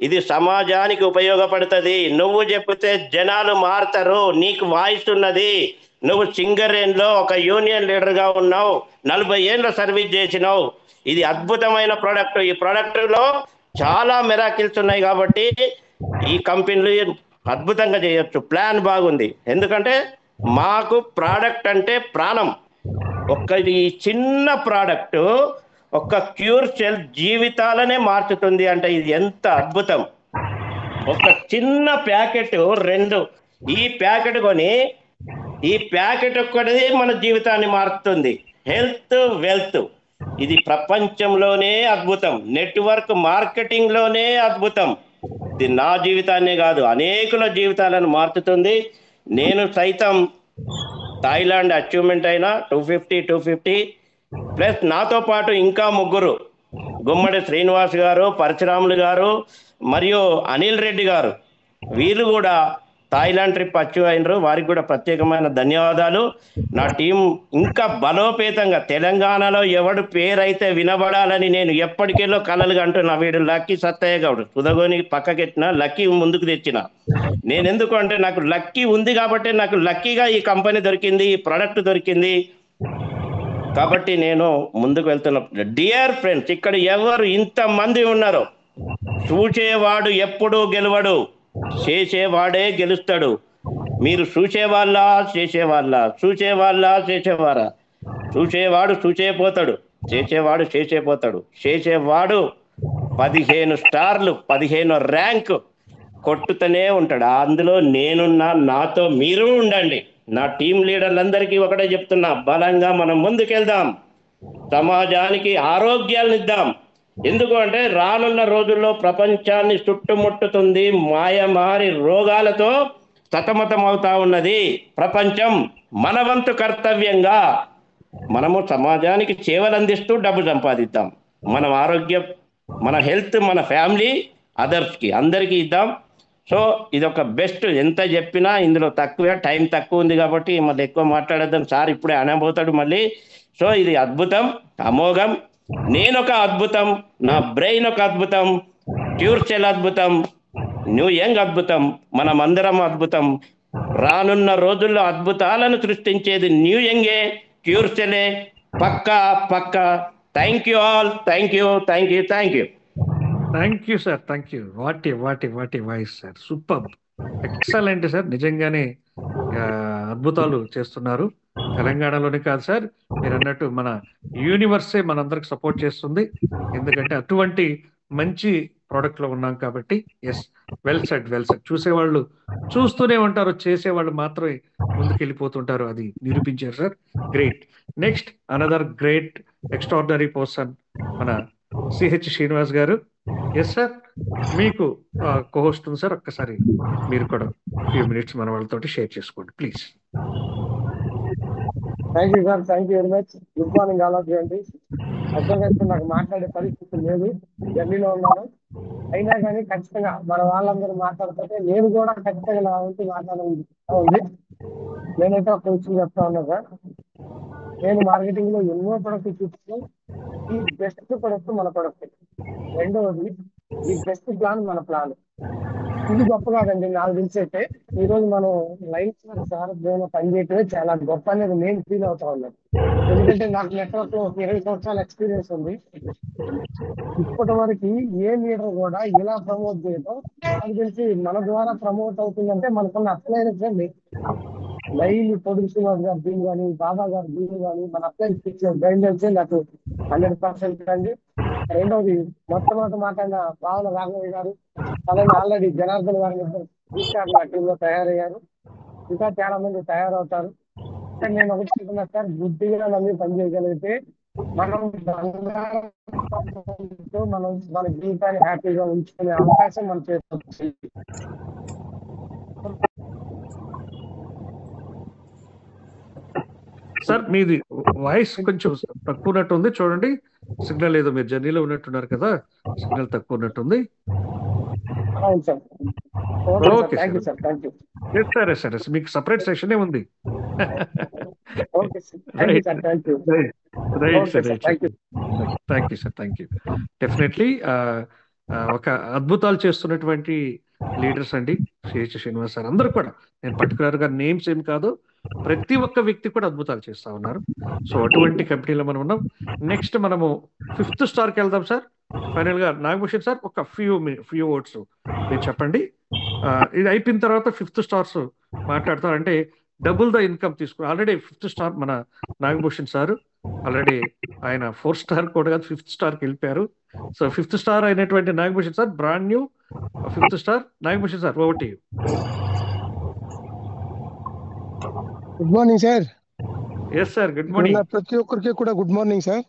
ఇది సమాజానికి ఉపయోగపడుతుంది. నువ్వు చెప్తే జనాలు మారుతారు, నీకు వాయిస్ ఉన్నది. నువ్వు సింగరేణిలో ఒక యూనియన్ లీడర్గా ఉన్నావు, 40 ఏళ్ళ సర్వీస్ చేసినావు. ఇది అద్భుతమైన ప్రోడక్ట్, ఈ ప్రోడక్ట్లో చాలా మెరాకిల్స్ ఉన్నాయి కాబట్టి ఈ కంపెనీలు అద్భుతంగా చేయొచ్చు. ప్లాన్ బాగుంది, ఎందుకంటే మాకు ప్రోడక్ట్ అంటే ప్రాణం. ఈ చిన్న ప్రోడక్ట్ ఒక క్యూర్ సెల్ జీవితాలనే మార్చుతుంది అంటే ఇది ఎంత అద్భుతం. ఒక చిన్న ప్యాకెట్ 2, ఈ ప్యాకెట్ కొని ఈ ప్యాకెట్ ఒక్కటిది మన జీవితాన్ని మారుతుంది. హెల్త్ వెల్త్ ఇది ప్రపంచంలోనే అద్భుతం, నెట్వర్క్ మార్కెటింగ్లోనే అద్భుతం. ఇది నా జీవితాన్నే కాదు అనేకుల జీవితాలను మార్చుతుంది. నేను సైతం థాయిలాండ్ అచీవ్మెంట్ అయిన 250 ప్లస్ నాతో పాటు ఇంకా 3, గుమ్మడి శ్రీనివాస్ గారు, పరశురాములు గారు మరియు అనిల్ రెడ్డి గారు, వీళ్ళు కూడా థాయిలాండ్ ట్రిప్ అచీవ్ అయినరు. వారికి కూడా ప్రత్యేకమైన ధన్యవాదాలు. నా టీం ఇంకా బలోపేతంగా తెలంగాణలో ఎవడు పేరైతే వినబడాలని నేను ఎప్పటికెళ్ళో కలలుగా అంటున్నా. వీడు లక్కీ సత్తయ్య గౌడ్ సుధగోని పక్కకెట్టిన, లక్కీ ముందుకు తెచ్చిన. నేను ఎందుకు అంటే నాకు లక్కీ ఉంది కాబట్టి నాకు లక్కీగా ఈ కంపెనీ దొరికింది, ఈ ప్రోడక్ట్ దొరికింది. కాబట్టి నేను ముందుకు వెళ్తున్నా. డియర్ ఫ్రెండ్స్, ఇక్కడ ఎవరు ఇంతమంది ఉన్నారో, చూచేవాడు ఎప్పుడూ గెలవడు, చేసేవాడే గెలుస్తాడు. మీరు చూసేవాళ్ళ చేసేవారా? చూసేవాడు చూచేపోతాడు, చేసేవాడు చేసేపోతాడు. చేసేవాడు 15 స్టార్లు 15 ర్యాంక్ కొట్టుతూనే ఉంటాడు. అందులో నేనున్నా, నాతో మీరు ఉండండి. నా టీం లీడర్లందరికీ ఒకటే చెప్తున్నా, బలంగా మనం ముందుకెళ్దాం, సమాజానికి ఆరోగ్యాలను ఇద్దాం. ఎందుకు అంటే రానున్న రోజుల్లో ప్రపంచాన్ని చుట్టుముట్టుతుంది మాయమారి రోగాలతో సతమతమవుతా ఉన్నది ప్రపంచం. మన వంతు కర్తవ్యంగా మనము సమాజానికి సేవలు అందిస్తూ డబ్బు సంపాదిద్దాం. మనం ఆరోగ్యం, మన హెల్త్, మన ఫ్యామిలీ, అదర్స్కి అందరికీ ఇద్దాం. సో ఇదొక బెస్ట్. ఎంత చెప్పినా ఇందులో తక్కువే, టైం తక్కువ ఉంది కాబట్టి మళ్ళీ ఎక్కువ మాట్లాడద్దాం. సార్ ఇప్పుడే అనబోతాడు మళ్ళీ. సో ఇది అద్భుతం, అమోఘం. నేనొక అద్భుతం, నా బ్రెయిన్ ఒక అద్భుతం, ట్యూర్ సెల్ అద్భుతం, న్యూ యంగ్ అద్భుతం, మనమందరం అద్భుతం. రానున్న రోజుల్లో అద్భుతాలను సృష్టించేది న్యూ యంగే, ట్యూర్ సెలే. పక్కా. Thank you all. Thank you. Thank you sir, thank you. What a voice sir, super, excellent sir. నిజంగానే అద్భుతాలు చేస్తున్నారు. తెలంగాణలోనే కాదు సార్, మీరు అన్నట్టు మన యూనివర్సే మనందరికి సపోర్ట్ చేస్తుంది. ఎందుకంటే అటువంటి మంచి ప్రోడక్ట్ లో ఉన్నాం కాబట్టి. Yes, well said. చూసేవాళ్ళు చూస్తూనే ఉంటారు, చేసేవాళ్ళు మాత్రమే ముందుకెళ్ళిపోతుంటారు. అది నిరూపించారు సార్. Great. Next another great extraordinary person మన CH Srinivas garu. Yes sir, మీకు కోహోస్ట్ ఉంది సార్. ఒక్కసారి మీరు కూడా ఫ్యూ మినిట్స్ మన వాళ్ళతో షేర్ చేసుకోండి please. Thank you sir, thank you very much. Good morning all of you అండి. అర్థం నాకు మాట్లాడే పరిస్థితి లేదు, ఢిల్లీలో ఉన్నాను. అయినా కానీ ఖచ్చితంగా మన వాళ్ళందరూ మాట్లాడుతుంటే నేను కూడా ఖచ్చితంగా నా వంతు మాట్లాడాలని ఉంది. నేనైతే ఒక విషయం చెప్తా ఉన్నా సార్. నేను మార్కెటింగ్ లో ఎన్నో ప్రొడక్ట్ చూస్తాను. ఈ బెస్ట్ ప్రొడక్ట్ మన ప్రొడక్ట్. రెండవది ఈ బెస్ట్ ప్లాన్ మన ప్లాన్. ఇది గొప్ప కాదండి నాకు తెలిసి. అయితే ఈ రోజు మనం లైఫ్ సార్ పనిచేయటమే చాలా గొప్ప అనేది నేను ఫీల్ అవుతా ఉన్నాను. ఎందుకంటే నాకు నెట్వర్క్ లో 20 సంవత్సరాల ఎక్స్పీరియన్స్ ఉంది. ఇప్పటి వరకు ఏ లీడర్ కూడా ఇలా ప్రమోట్ చేయడం నాకు తెలిసి మన ద్వారా ప్రమోట్ అవుతుందంటే మనకున్న అప్లైన్స్ లైవ్ పొడుగు శ్రీనివాస్ గారు దీని కానీ, బాబా గారు దీని కానీ, మన అప్లైన్స్ ఇచ్చిన గైడెన్స్ నాకు 100% అండి. రెండవది మొట్టమొదటి మాట్లాడిన రావుల రాఘవయ్య గారు, అలాగే ఆల్రెడీ జనార్దన్ గారు ఇద్దరు నా టీంలో తయారయ్యారు. ఇంకా చాలా మంది తయారవుతారు. నేను ఒకటి చెప్తున్నా సార్, బుద్ధిగా నమ్మి పనిచేయగలిగితే మనం మన జీవితాన్ని హ్యాపీగా ఉంచుకునే అవకాశం మన చేస్తుంది. సార్ మీది వాయిస్ కొంచెం తక్కువ ఉన్నట్టుంది, చూడండి. సిగ్నల్ ఏదో, మీరు జర్నీలో ఉన్నట్టున్నారు కదా, సిగ్నల్ తక్కువ ఉన్నట్టుంది. ఓకే సార్, మీకు సపరేట్ సెషన్ ఉంది. Thank you. డెఫినెట్లీ ఒక అద్భుతాలు చేస్తున్నటువంటి లీడర్స్ అండి సిహెచ్ శ్రీనివాస్ సార్. అందరూ కూడా, నేను పర్టికులర్ గా నేమ్స్ ఏం కాదు, ప్రతి ఒక్క వ్యక్తి కూడా అద్భుతాలు చేస్తా ఉన్నారు. సో అటువంటి కంపెనీలో మనం ఉన్నాం. నెక్స్ట్ మనము 5th స్టార్కి వెళ్దాం సార్. ఫైనల్ గా నాగభూషణ్ సార్ ఒక ఫ్యూ వర్డ్స్ మీరు చెప్పండి. ఇది అయిపోయిన తర్వాత 5th స్టార్స్ మాట్లాడతారంటే డబుల్ ద ఇన్కమ్ తీసుకుని. ఆల్రెడీ 5th స్టార్ మన నాగభూషణ్ సార్ ఆల్రెడీ ఆయన 4 స్టార్ కూడా కాదు 5th స్టార్కి వెళ్ళిపోయారు. సో 5th స్టార్ అయినటువంటి Nagabhushan sir, brand new 5th star. Nagabhushan sir, over to you. Good morning sir. Yes sir, good morning. ప్రతి ఒక్కరికి కూడా గుడ్ మార్నింగ్ సార్.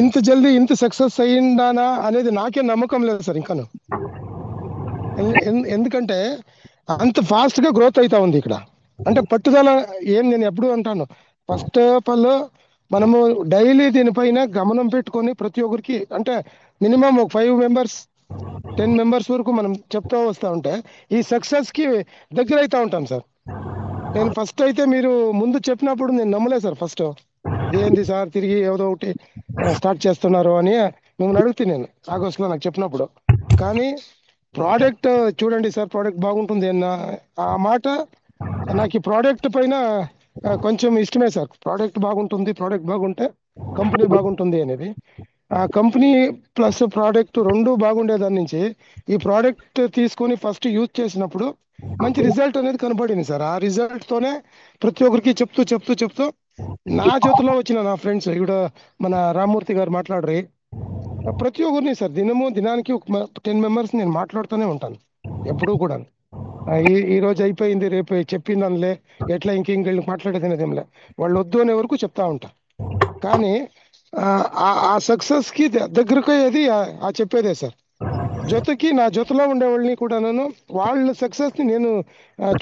ఇంత జల్దీ ఇంత సక్సెస్ అయ్యిందానా అనేది నాకే నమ్మకం లేదు సార్ ఇంకాను. ఎందుకంటే అంత ఫాస్ట్ గా గ్రోత్ అవుతా ఉంది ఇక్కడ. అంటే పట్టుదల నేను ఎప్పుడు అంటాను, ఫస్ట్ ఆఫ్ ఆల్ మనము డైలీ దీనిపైన గమనం పెట్టుకొని ప్రతి ఒక్కరికి, అంటే మినిమం ఒక 5 మెంబర్స్ 10 మెంబర్స్ వరకు మనం చెప్తా వస్తా ఉంటే ఈ సక్సెస్ కి దగ్గర అవుతా ఉంటాం సార్. నేను ఫస్ట్ అయితే మీరు ముందు చెప్పినప్పుడు నేను నమ్మలేదు సార్. ఫస్ట్ ఏంది సార్ తిరిగి ఏదో ఒకటి స్టార్ట్ చేస్తున్నారు అని మిమ్మల్ని అడుగుతాను నేను ఆగస్టులో నాకు చెప్పినప్పుడు. కానీ ప్రోడక్ట్ చూడండి సార్, ప్రోడక్ట్ బాగుంటుంది అన్న ఆ మాట నాకు ఈ ప్రోడక్ట్ పైన కొంచెం ఇష్టమే సార్. ప్రోడక్ట్ బాగుంటుంది, ప్రోడక్ట్ బాగుంటే కంపెనీ బాగుంటుంది అనేది. ఆ కంపెనీ ప్లస్ ప్రోడక్ట్ రెండు బాగుండేదాని నుంచి ఈ ప్రోడక్ట్ తీసుకొని ఫస్ట్ యూజ్ చేసినప్పుడు మంచి రిజల్ట్ అనేది కనపడింది సార్. ఆ రిజల్ట్ తోనే ప్రతి ఒక్కరికి చెప్తూ నా చేతిలో వచ్చిన నా ఫ్రెండ్స్ ఇక్కడ మన రామ్మూర్తి గారు మాట్లాడరు, ప్రతి ఒక్కరిని సార్ దినానికి ఒక 10 మెంబర్స్ నేను మాట్లాడుతూనే ఉంటాను ఎప్పుడూ కూడా. ఈ రోజు అయిపోయింది, రేపు చెప్పిందనిలే, ఎట్లా ఇంకెళ్ళి మాట్లాడేది అనేదేంలే, వాళ్ళు వద్దు అనే వరకు చెప్తా ఉంటా. కానీ ఆ సక్సెస్ కి దగ్గరకు అయ్యేది ఆ చెప్పేదే సార్. జొతకి నా జొతలో ఉండే వాళ్ళని కూడా వాళ్ళ సక్సెస్ ని నేను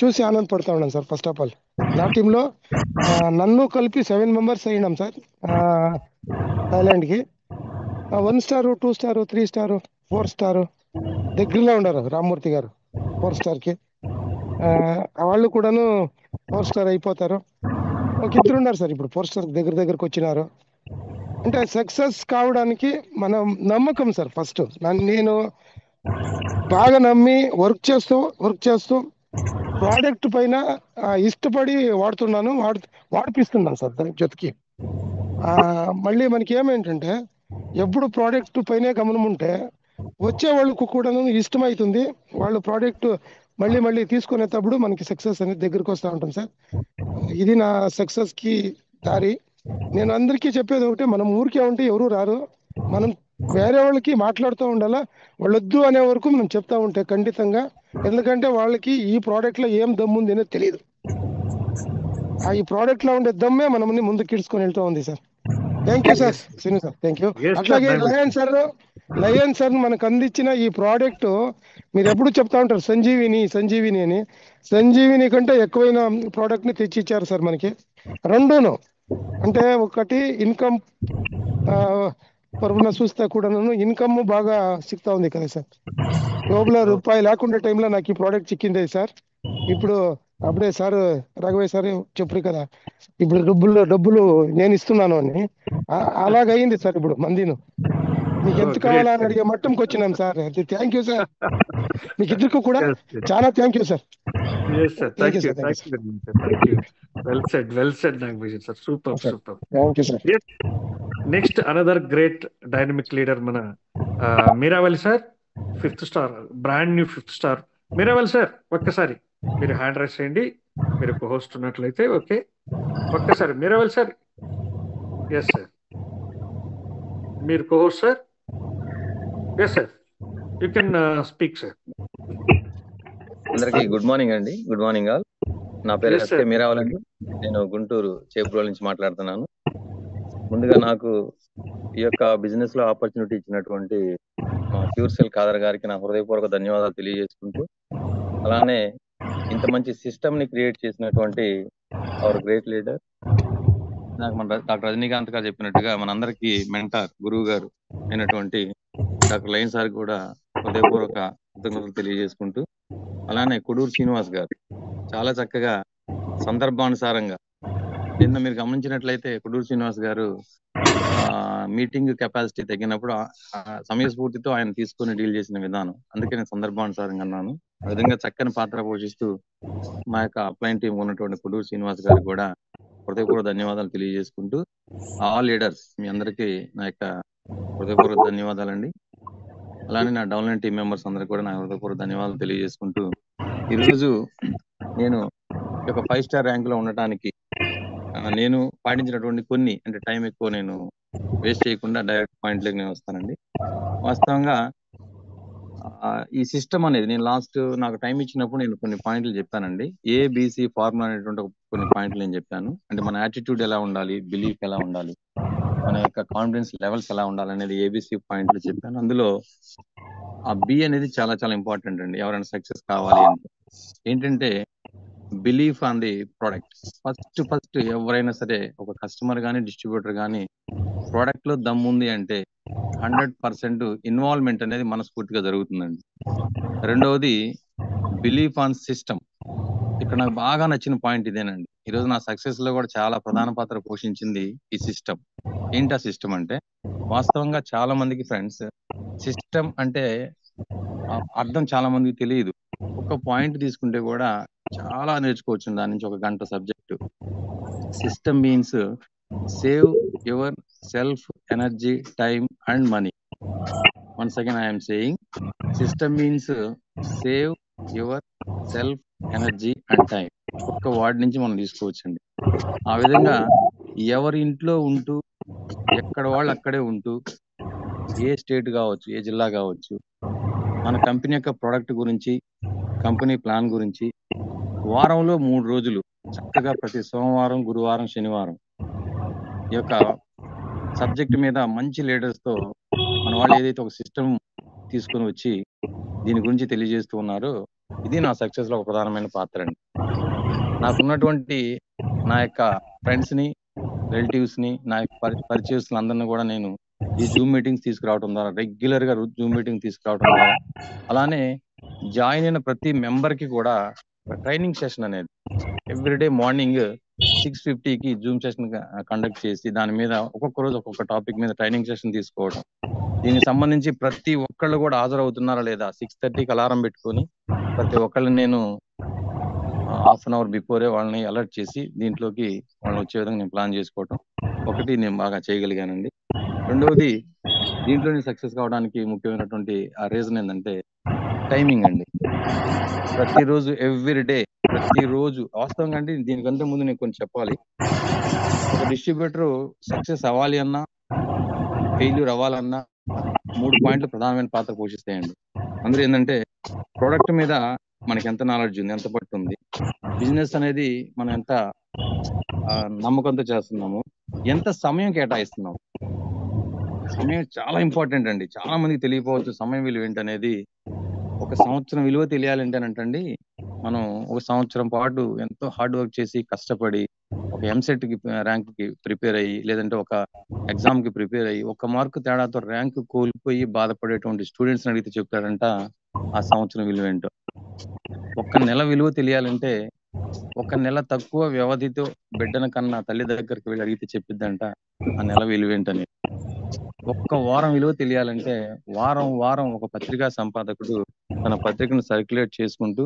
చూసి ఆనందపడతా ఉన్నాను సార్. ఫస్ట్ ఆఫ్ ఆల్ నా టీంలో నన్ను కలిపి 7 మెంబర్స్ అయినాం సార్ థాయిలాండ్ కి. 1 స్టార్, 2 స్టార్, 3 స్టార్, 4 స్టార్ దగ్గరలో ఉండరు రామ్మూర్తి గారు 4 స్టార్ కి. వాళ్ళు కూడాను 4 స్టార్ అయిపోతారు. ఒక ఇద్దరు ఉన్నారు సార్ ఇప్పుడు 4 స్టార్ దగ్గరకు వచ్చినారు. అంటే సక్సెస్ కావడానికి మనం నమ్మకం సార్. ఫస్ట్ నేను బాగా నమ్మి వర్క్ చేస్తూ ప్రోడక్ట్ పైన ఇష్టపడి వాడిపిస్తున్నాను సార్ దాని జొతకి. మళ్ళీ మనకి ఏమేంటంటే ఎప్పుడు ప్రోడక్ట్ పైనే గమనం ఉంటే వచ్చే వాళ్ళకు కూడా ఇష్టమవుతుంది. వాళ్ళు ప్రోడక్ట్ మళ్ళీ తీసుకునేటప్పుడు మనకి సక్సెస్ అనేది దగ్గరికి వస్తూ ఉంటుంది సార్. ఇది నా సక్సెస్ కి దారి. నేను అందరికీ చెప్పేది ఒకటే, మనం ఊరికే ఉంటే ఎవరు రారు, మనం వేరే వాళ్ళకి మాట్లాడుతూ ఉండాలా. వాళ్ళొద్దు అనే వరకు మనం చెప్తా ఉంటే ఖండితంగా, ఎందుకంటే వాళ్ళకి ఈ ప్రోడక్ట్ లో ఏం దమ్ము ఉంది అనేది తెలియదు. ఈ ప్రోడక్ట్ లో ఉండే దమ్మే మనల్ని ముందుకు కిడ్చుకొని వెళ్తూ ఉంది sir. Thank you sir Srinu sir, thank you. అట్లాగే లయన్ సార్ మనకు అందించిన ఈ ప్రోడక్ట్ మీరు ఎప్పుడు చెప్తా ఉంటారు సంజీవిని అని. సంజీవిని కంటే ఎక్కువైన ప్రోడక్ట్ ని తెచ్చి ఇచ్చారు సార్ మనకి. రెండును అంటే ఒకటి ఇన్కమ్ పరుగున చూస్తే కూడా ఇన్కమ్ బాగా సిక్తా ఉంది కదా సార్. లోపల రూపాయి లేకుండా టైంలో నాకు ఈ ప్రోడక్ట్ చిక్కింది సార్. ఇప్పుడు అప్పుడే సార్ రాఘవయ్య సార్ చెప్పరు కదా, ఇప్పుడు డబ్బులు నేను ఇస్తున్నాను అని. అలాగయింది సార్. ఇప్పుడు మందిను మీకు ఎంత కావాలా అని అడిగే మట్టంకి వచ్చినాం సార్. థ్యాంక్ యూ సార్, మీకు ఇద్దరికి కూడా చాలా thank you sir. Next another great dynamic leader మన Meeravali sir, 5th star, brand new 5th star. Meeravali sir ఒక్కసారి మీరు హ్యాండ్ రైస్ చేయండి, మీరు హోస్ట్ ఉన్నట్లయితే. ఓకే, ఒక్కసారి మీరావళి సార్. ఎస్ సార్, మీరు host sir. Yes sir, you can speak sir. అందరికి good morning అండి. Good morning all. నా పేరు ఎస్కే మీరావళి అండి. నేను గుంటూరు చేపురోల్ నుంచి మాట్లాడుతున్నాను. ముందుగా నాకు ఈ యొక్క బిజినెస్ లో ఆపర్చునిటీ ఇచ్చినటువంటి మా ప్యూర్ సెల్ ఖాదర్ గారికి నా హృదయపూర్వక ధన్యవాదాలు తెలియజేసుకుంటూ, అలానే ఇంత మంచి సిస్టమ్ ని క్రియేట్ చేసినటువంటి అవర్ గ్రేట్ లీడర్ నాకు మన డాక్టర్ రజనీకాంత్ గారు చెప్పినట్టుగా మనందరికీ మెంటార్ గురువు గారు అయినటువంటి డాక్టర్ లయన్ సార్ కూడా హృదయపూర్వక కృతజ్ఞతలు తెలియజేసుకుంటూ, అలానే కొడూరు శ్రీనివాస్ గారు చాలా చక్కగా సందర్భానుసారంగా నిన్న మీరు గమనించినట్లయితే కొడూరు శ్రీనివాస్ గారు మీటింగ్ కెపాసిటీ తగ్గినప్పుడు సమయస్ఫూర్తితో ఆయన తీసుకుని డీల్ చేసిన విధానం, అందుకే నేను సందర్భానుసారంగా అన్నాను. ఆ విధంగా చక్కని పాత్ర పోషిస్తూ మా యొక్క అప్లైన్ టీం ఉన్నటువంటి కొడూరు శ్రీనివాస్ గారికి కూడా హృదయపూర్వక ధన్యవాదాలు తెలియజేసుకుంటూ, ఆల్ లీడర్స్ మీ అందరికీ నా యొక్క హృదయపూర్వక ధన్యవాదాలండి. అలానే నా డౌన్లైన్ టీం మెంబర్స్ అందరికి కూడా నా హృదయపూర్వక ధన్యవాదాలు తెలియజేసుకుంటూ, ఈరోజు నేను ఒక 5 స్టార్ ర్యాంక్ లో ఉండటానికి నేను పాటించినటువంటి కొన్ని, అంటే టైం ఎక్కువ నేను వేస్ట్ చేయకుండా డైరెక్ట్ పాయింట్లోకి నేను వస్తానండి. వాస్తవంగా ఈ సిస్టమ్ అనేది నేను నాకు టైం ఇచ్చినప్పుడు నేను కొన్ని పాయింట్లు చెప్పానండి. ఏబిసి ఫార్ములా అనేటువంటి కొన్ని పాయింట్లు నేను చెప్పాను. అంటే మన యాటిట్యూడ్ ఎలా ఉండాలి, బిలీఫ్ ఎలా ఉండాలి, మన యొక్క కాన్ఫిడెన్స్ లెవెల్స్ ఎలా ఉండాలి అనేది ఏబిసి పాయింట్లు చెప్పాను. అందులో ఆ బి అనేది చాలా చాలా ఇంపార్టెంట్ అండి ఎవరైనా సక్సెస్ కావాలి అంటే. ఏంటంటే belief on the product. First ఎవరైనా సరే ఒక కస్టమర్ కానీ డిస్ట్రిబ్యూటర్ కానీ ప్రోడక్ట్ లో దమ్ముంది అంటే 100% ఇన్వాల్వ్మెంట్ అనేది మనస్ఫూర్తిగా జరుగుతుందండి. రెండవది బిలీఫ్ ఆన్ సిస్టమ్. ఇక్కడ నాకు బాగా నచ్చిన పాయింట్ ఇదేనండి. ఈరోజు నా సక్సెస్ లో కూడా చాలా ప్రధాన పాత్ర పోషించింది ఈ సిస్టమ్. ఏంటి ఆ సిస్టమ్ అంటే, వాస్తవంగా చాలా మందికి ఫ్రెండ్స్ సిస్టమ్ అంటే అర్థం చాలా మందికి తెలియదు. ఒక పాయింట్ తీసుకుంటే కూడా చాలా నేర్చుకోవచ్చు దాని నుంచి. 1 గంట subject concept. System means save your self, energy, time and money. Once again I am saying system means save your self, energy and time. ఒక్క వార్డ్ నుంచి మనం తీసుకోవచ్చండి. ఆ విధంగా ఎవరి ఇంట్లో ఉంటూ, ఎక్కడ వాళ్ళు అక్కడే ఉంటూ, ఏ స్టేట్ కావచ్చు, ఏ జిల్లా కావచ్చు, మన కంపెనీ యొక్క ప్రోడక్ట్ గురించి, కంపెనీ ప్లాన్ గురించి వారంలో 3 రోజులు చక్కగా ప్రతి సోమవారం, గురువారం, శనివారం ఈ యొక్క సబ్జెక్ట్ మీద మంచి లీడర్స్తో మన వాళ్ళు ఏదైతే ఒక సిస్టమ్ తీసుకొని వచ్చి దీని గురించి తెలియజేస్తూ ఉన్నారో, ఇది నా సక్సెస్ లో ఒక ప్రధానమైన పాత్ర అండి. నాకున్నటువంటి నా యొక్క ఫ్రెండ్స్ ని, రిలేటివ్స్ ని, నా యొక్క పరిచయస్తులు అందరినీ కూడా నేను ఈ జూమ్ మీటింగ్స్ తీసుకురావడం ద్వారా, రెగ్యులర్ గా జూమ్ మీటింగ్ తీసుకురావడం ద్వారా, అలానే జాయిన్ అయిన ప్రతి మెంబర్ కి కూడా ట్రైనింగ్ సెషన్ అనేది ఎవ్రీడే మార్నింగ్ 6:50కి జూమ్ సెషన్ కండక్ట్ చేసి దాని మీద ఒక్కొక్క రోజు ఒక్కొక్క టాపిక్ మీద ట్రైనింగ్ సెషన్ తీసుకోవడం. దీనికి సంబంధించి ప్రతి ఒక్కళ్ళు కూడా హాజరవుతున్నారా లేదా 6:30కి అలారం పెట్టుకొని ప్రతి ఒక్కళ్ళని నేను హాఫ్ అన్ అవర్ బిఫోరే వాళ్ళని అలర్ట్ చేసి దీంట్లోకి వాళ్ళని వచ్చే విధంగా నేను ప్లాన్ చేసుకోవటం ఒకటి నేను బాగా చేయగలిగానండి. రెండవది, దీంట్లో నేను సక్సెస్ కావడానికి ముఖ్యమైనటువంటి ఆ రీజన్ ఏంటంటే టైమింగ్ అండి. ప్రతిరోజు ఎవ్రీడే, ప్రతిరోజు వాస్తవంగా అంటే దీనికంటే ముందు నేను కొంచెం చెప్పాలి. ఒక డిస్ట్రిబ్యూటర్ సక్సెస్ అవ్వాలి అన్నా, ఫెయిల్యూర్ అవ్వాలన్నా 3 పాయింట్లు ప్రధానమైన పాత్ర పోషిస్తాయండి. అందులో ఏంటంటే ప్రోడక్ట్ మీద మనకి ఎంత నాలెడ్జ్ ఉంది, ఎంత పట్టు ఉంది, బిజినెస్ అనేది మనం ఎంత నమ్మకంతో చేస్తున్నాము, ఎంత సమయం కేటాయిస్తున్నాము. సమయం చాలా ఇంపార్టెంట్ అండి. చాలా మందికి తెలియకపోవచ్చు సమయం విలువ ఏంటనేది. ఒక సంవత్సరం విలువ తెలియాలంటేనంటండి మనం ఒక సంవత్సరం పాటు ఎంతో హార్డ్ వర్క్ చేసి కష్టపడి ఒక ఎంసెట్ కి ర్యాంక్ కి ప్రిపేర్ అయ్యి, లేదంటే ఒక ఎగ్జామ్ కి ప్రిపేర్ అయ్యి 1 మార్కు తేడాతో ర్యాంక్ కోల్పోయి బాధపడేటువంటి స్టూడెంట్స్ అడిగితే చెప్తాడంట ఆ సంవత్సరం విలువ ఏంటో. 1 నెల విలువ తెలియాలంటే 1 నెల తక్కువ వ్యవధితో బిడ్డన కన్నా తల్లి దగ్గరికి వెళ్ళి అడిగితే చెప్పిద్దంట ఆ నెల విలువ ఏంటని. 1 వారం విలువ తెలియాలంటే వారం వారం ఒక పత్రికా సంపాదకుడు తన పత్రికను సర్క్యులేట్ చేసుకుంటూ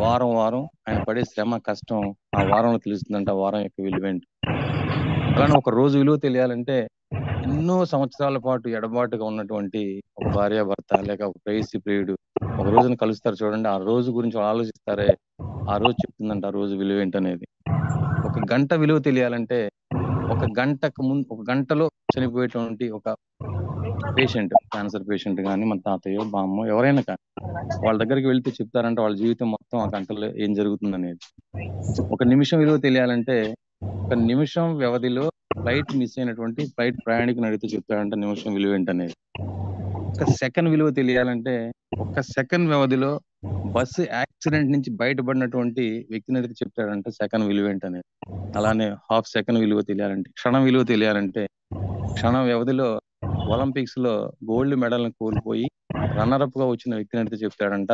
వారం వారం ఆయన పడే శ్రమ, కష్టం ఆ వారంలో తెలుస్తుందంట ఆ వారం యొక్క విలువ ఏంటి. అలానే ఒక రోజు విలువ తెలియాలంటే ఎన్నో సంవత్సరాల పాటు ఎడబాటుగా ఉన్నటువంటి ఒక భార్యాభర్త లేక ఒక ప్రేయసి ప్రియుడు ఒక రోజున కలుస్తారు చూడండి, ఆ రోజు గురించి ఆలోచిస్తారే, ఆ రోజు చెప్తుందంట ఆ రోజు విలువ ఏంటనేది. 1 గంట విలువ తెలియాలంటే 1 గంటలో చనిపోయేటువంటి ఒక పేషెంట్, క్యాన్సర్ పేషెంట్ కానీ మన తాతయ్యో బామ్మో ఎవరైనా కానీ వాళ్ళ దగ్గరికి వెళ్తే చెప్తారంటే వాళ్ళ జీవితం మొత్తం ఆ గంటలో ఏం జరుగుతుంది అనేది. 1 నిమిషం విలువ తెలియాలంటే 1 నిమిషం వ్యవధిలో ఫ్లైట్ మిస్ అయినటువంటి ఫ్లైట్ ప్రయాణికుని అడిగితే చెప్తాడంటే నిమిషం విలువ ఏంటనేది. 1 సెకండ్ విలువ తెలియాలంటే 1 సెకండ్ వ్యవధిలో బస్సు యాక్సిడెంట్ నుంచి బయటపడినటువంటి వ్యక్తిని అడిగితే చెప్తాడంటే సెకండ్ విలువ ఏంటనేది. అలానే హాఫ్ సెకండ్ విలువ తెలియాలంటే, క్షణం విలువ తెలియాలంటే క్షణం వ్యవధిలో ఒలింపిక్స్ లో గోల్డ్ మెడల్ కోల్పోయి రన్నర్ అప్ గా వచ్చిన వ్యక్తిని అడిగితే చెప్తాడంట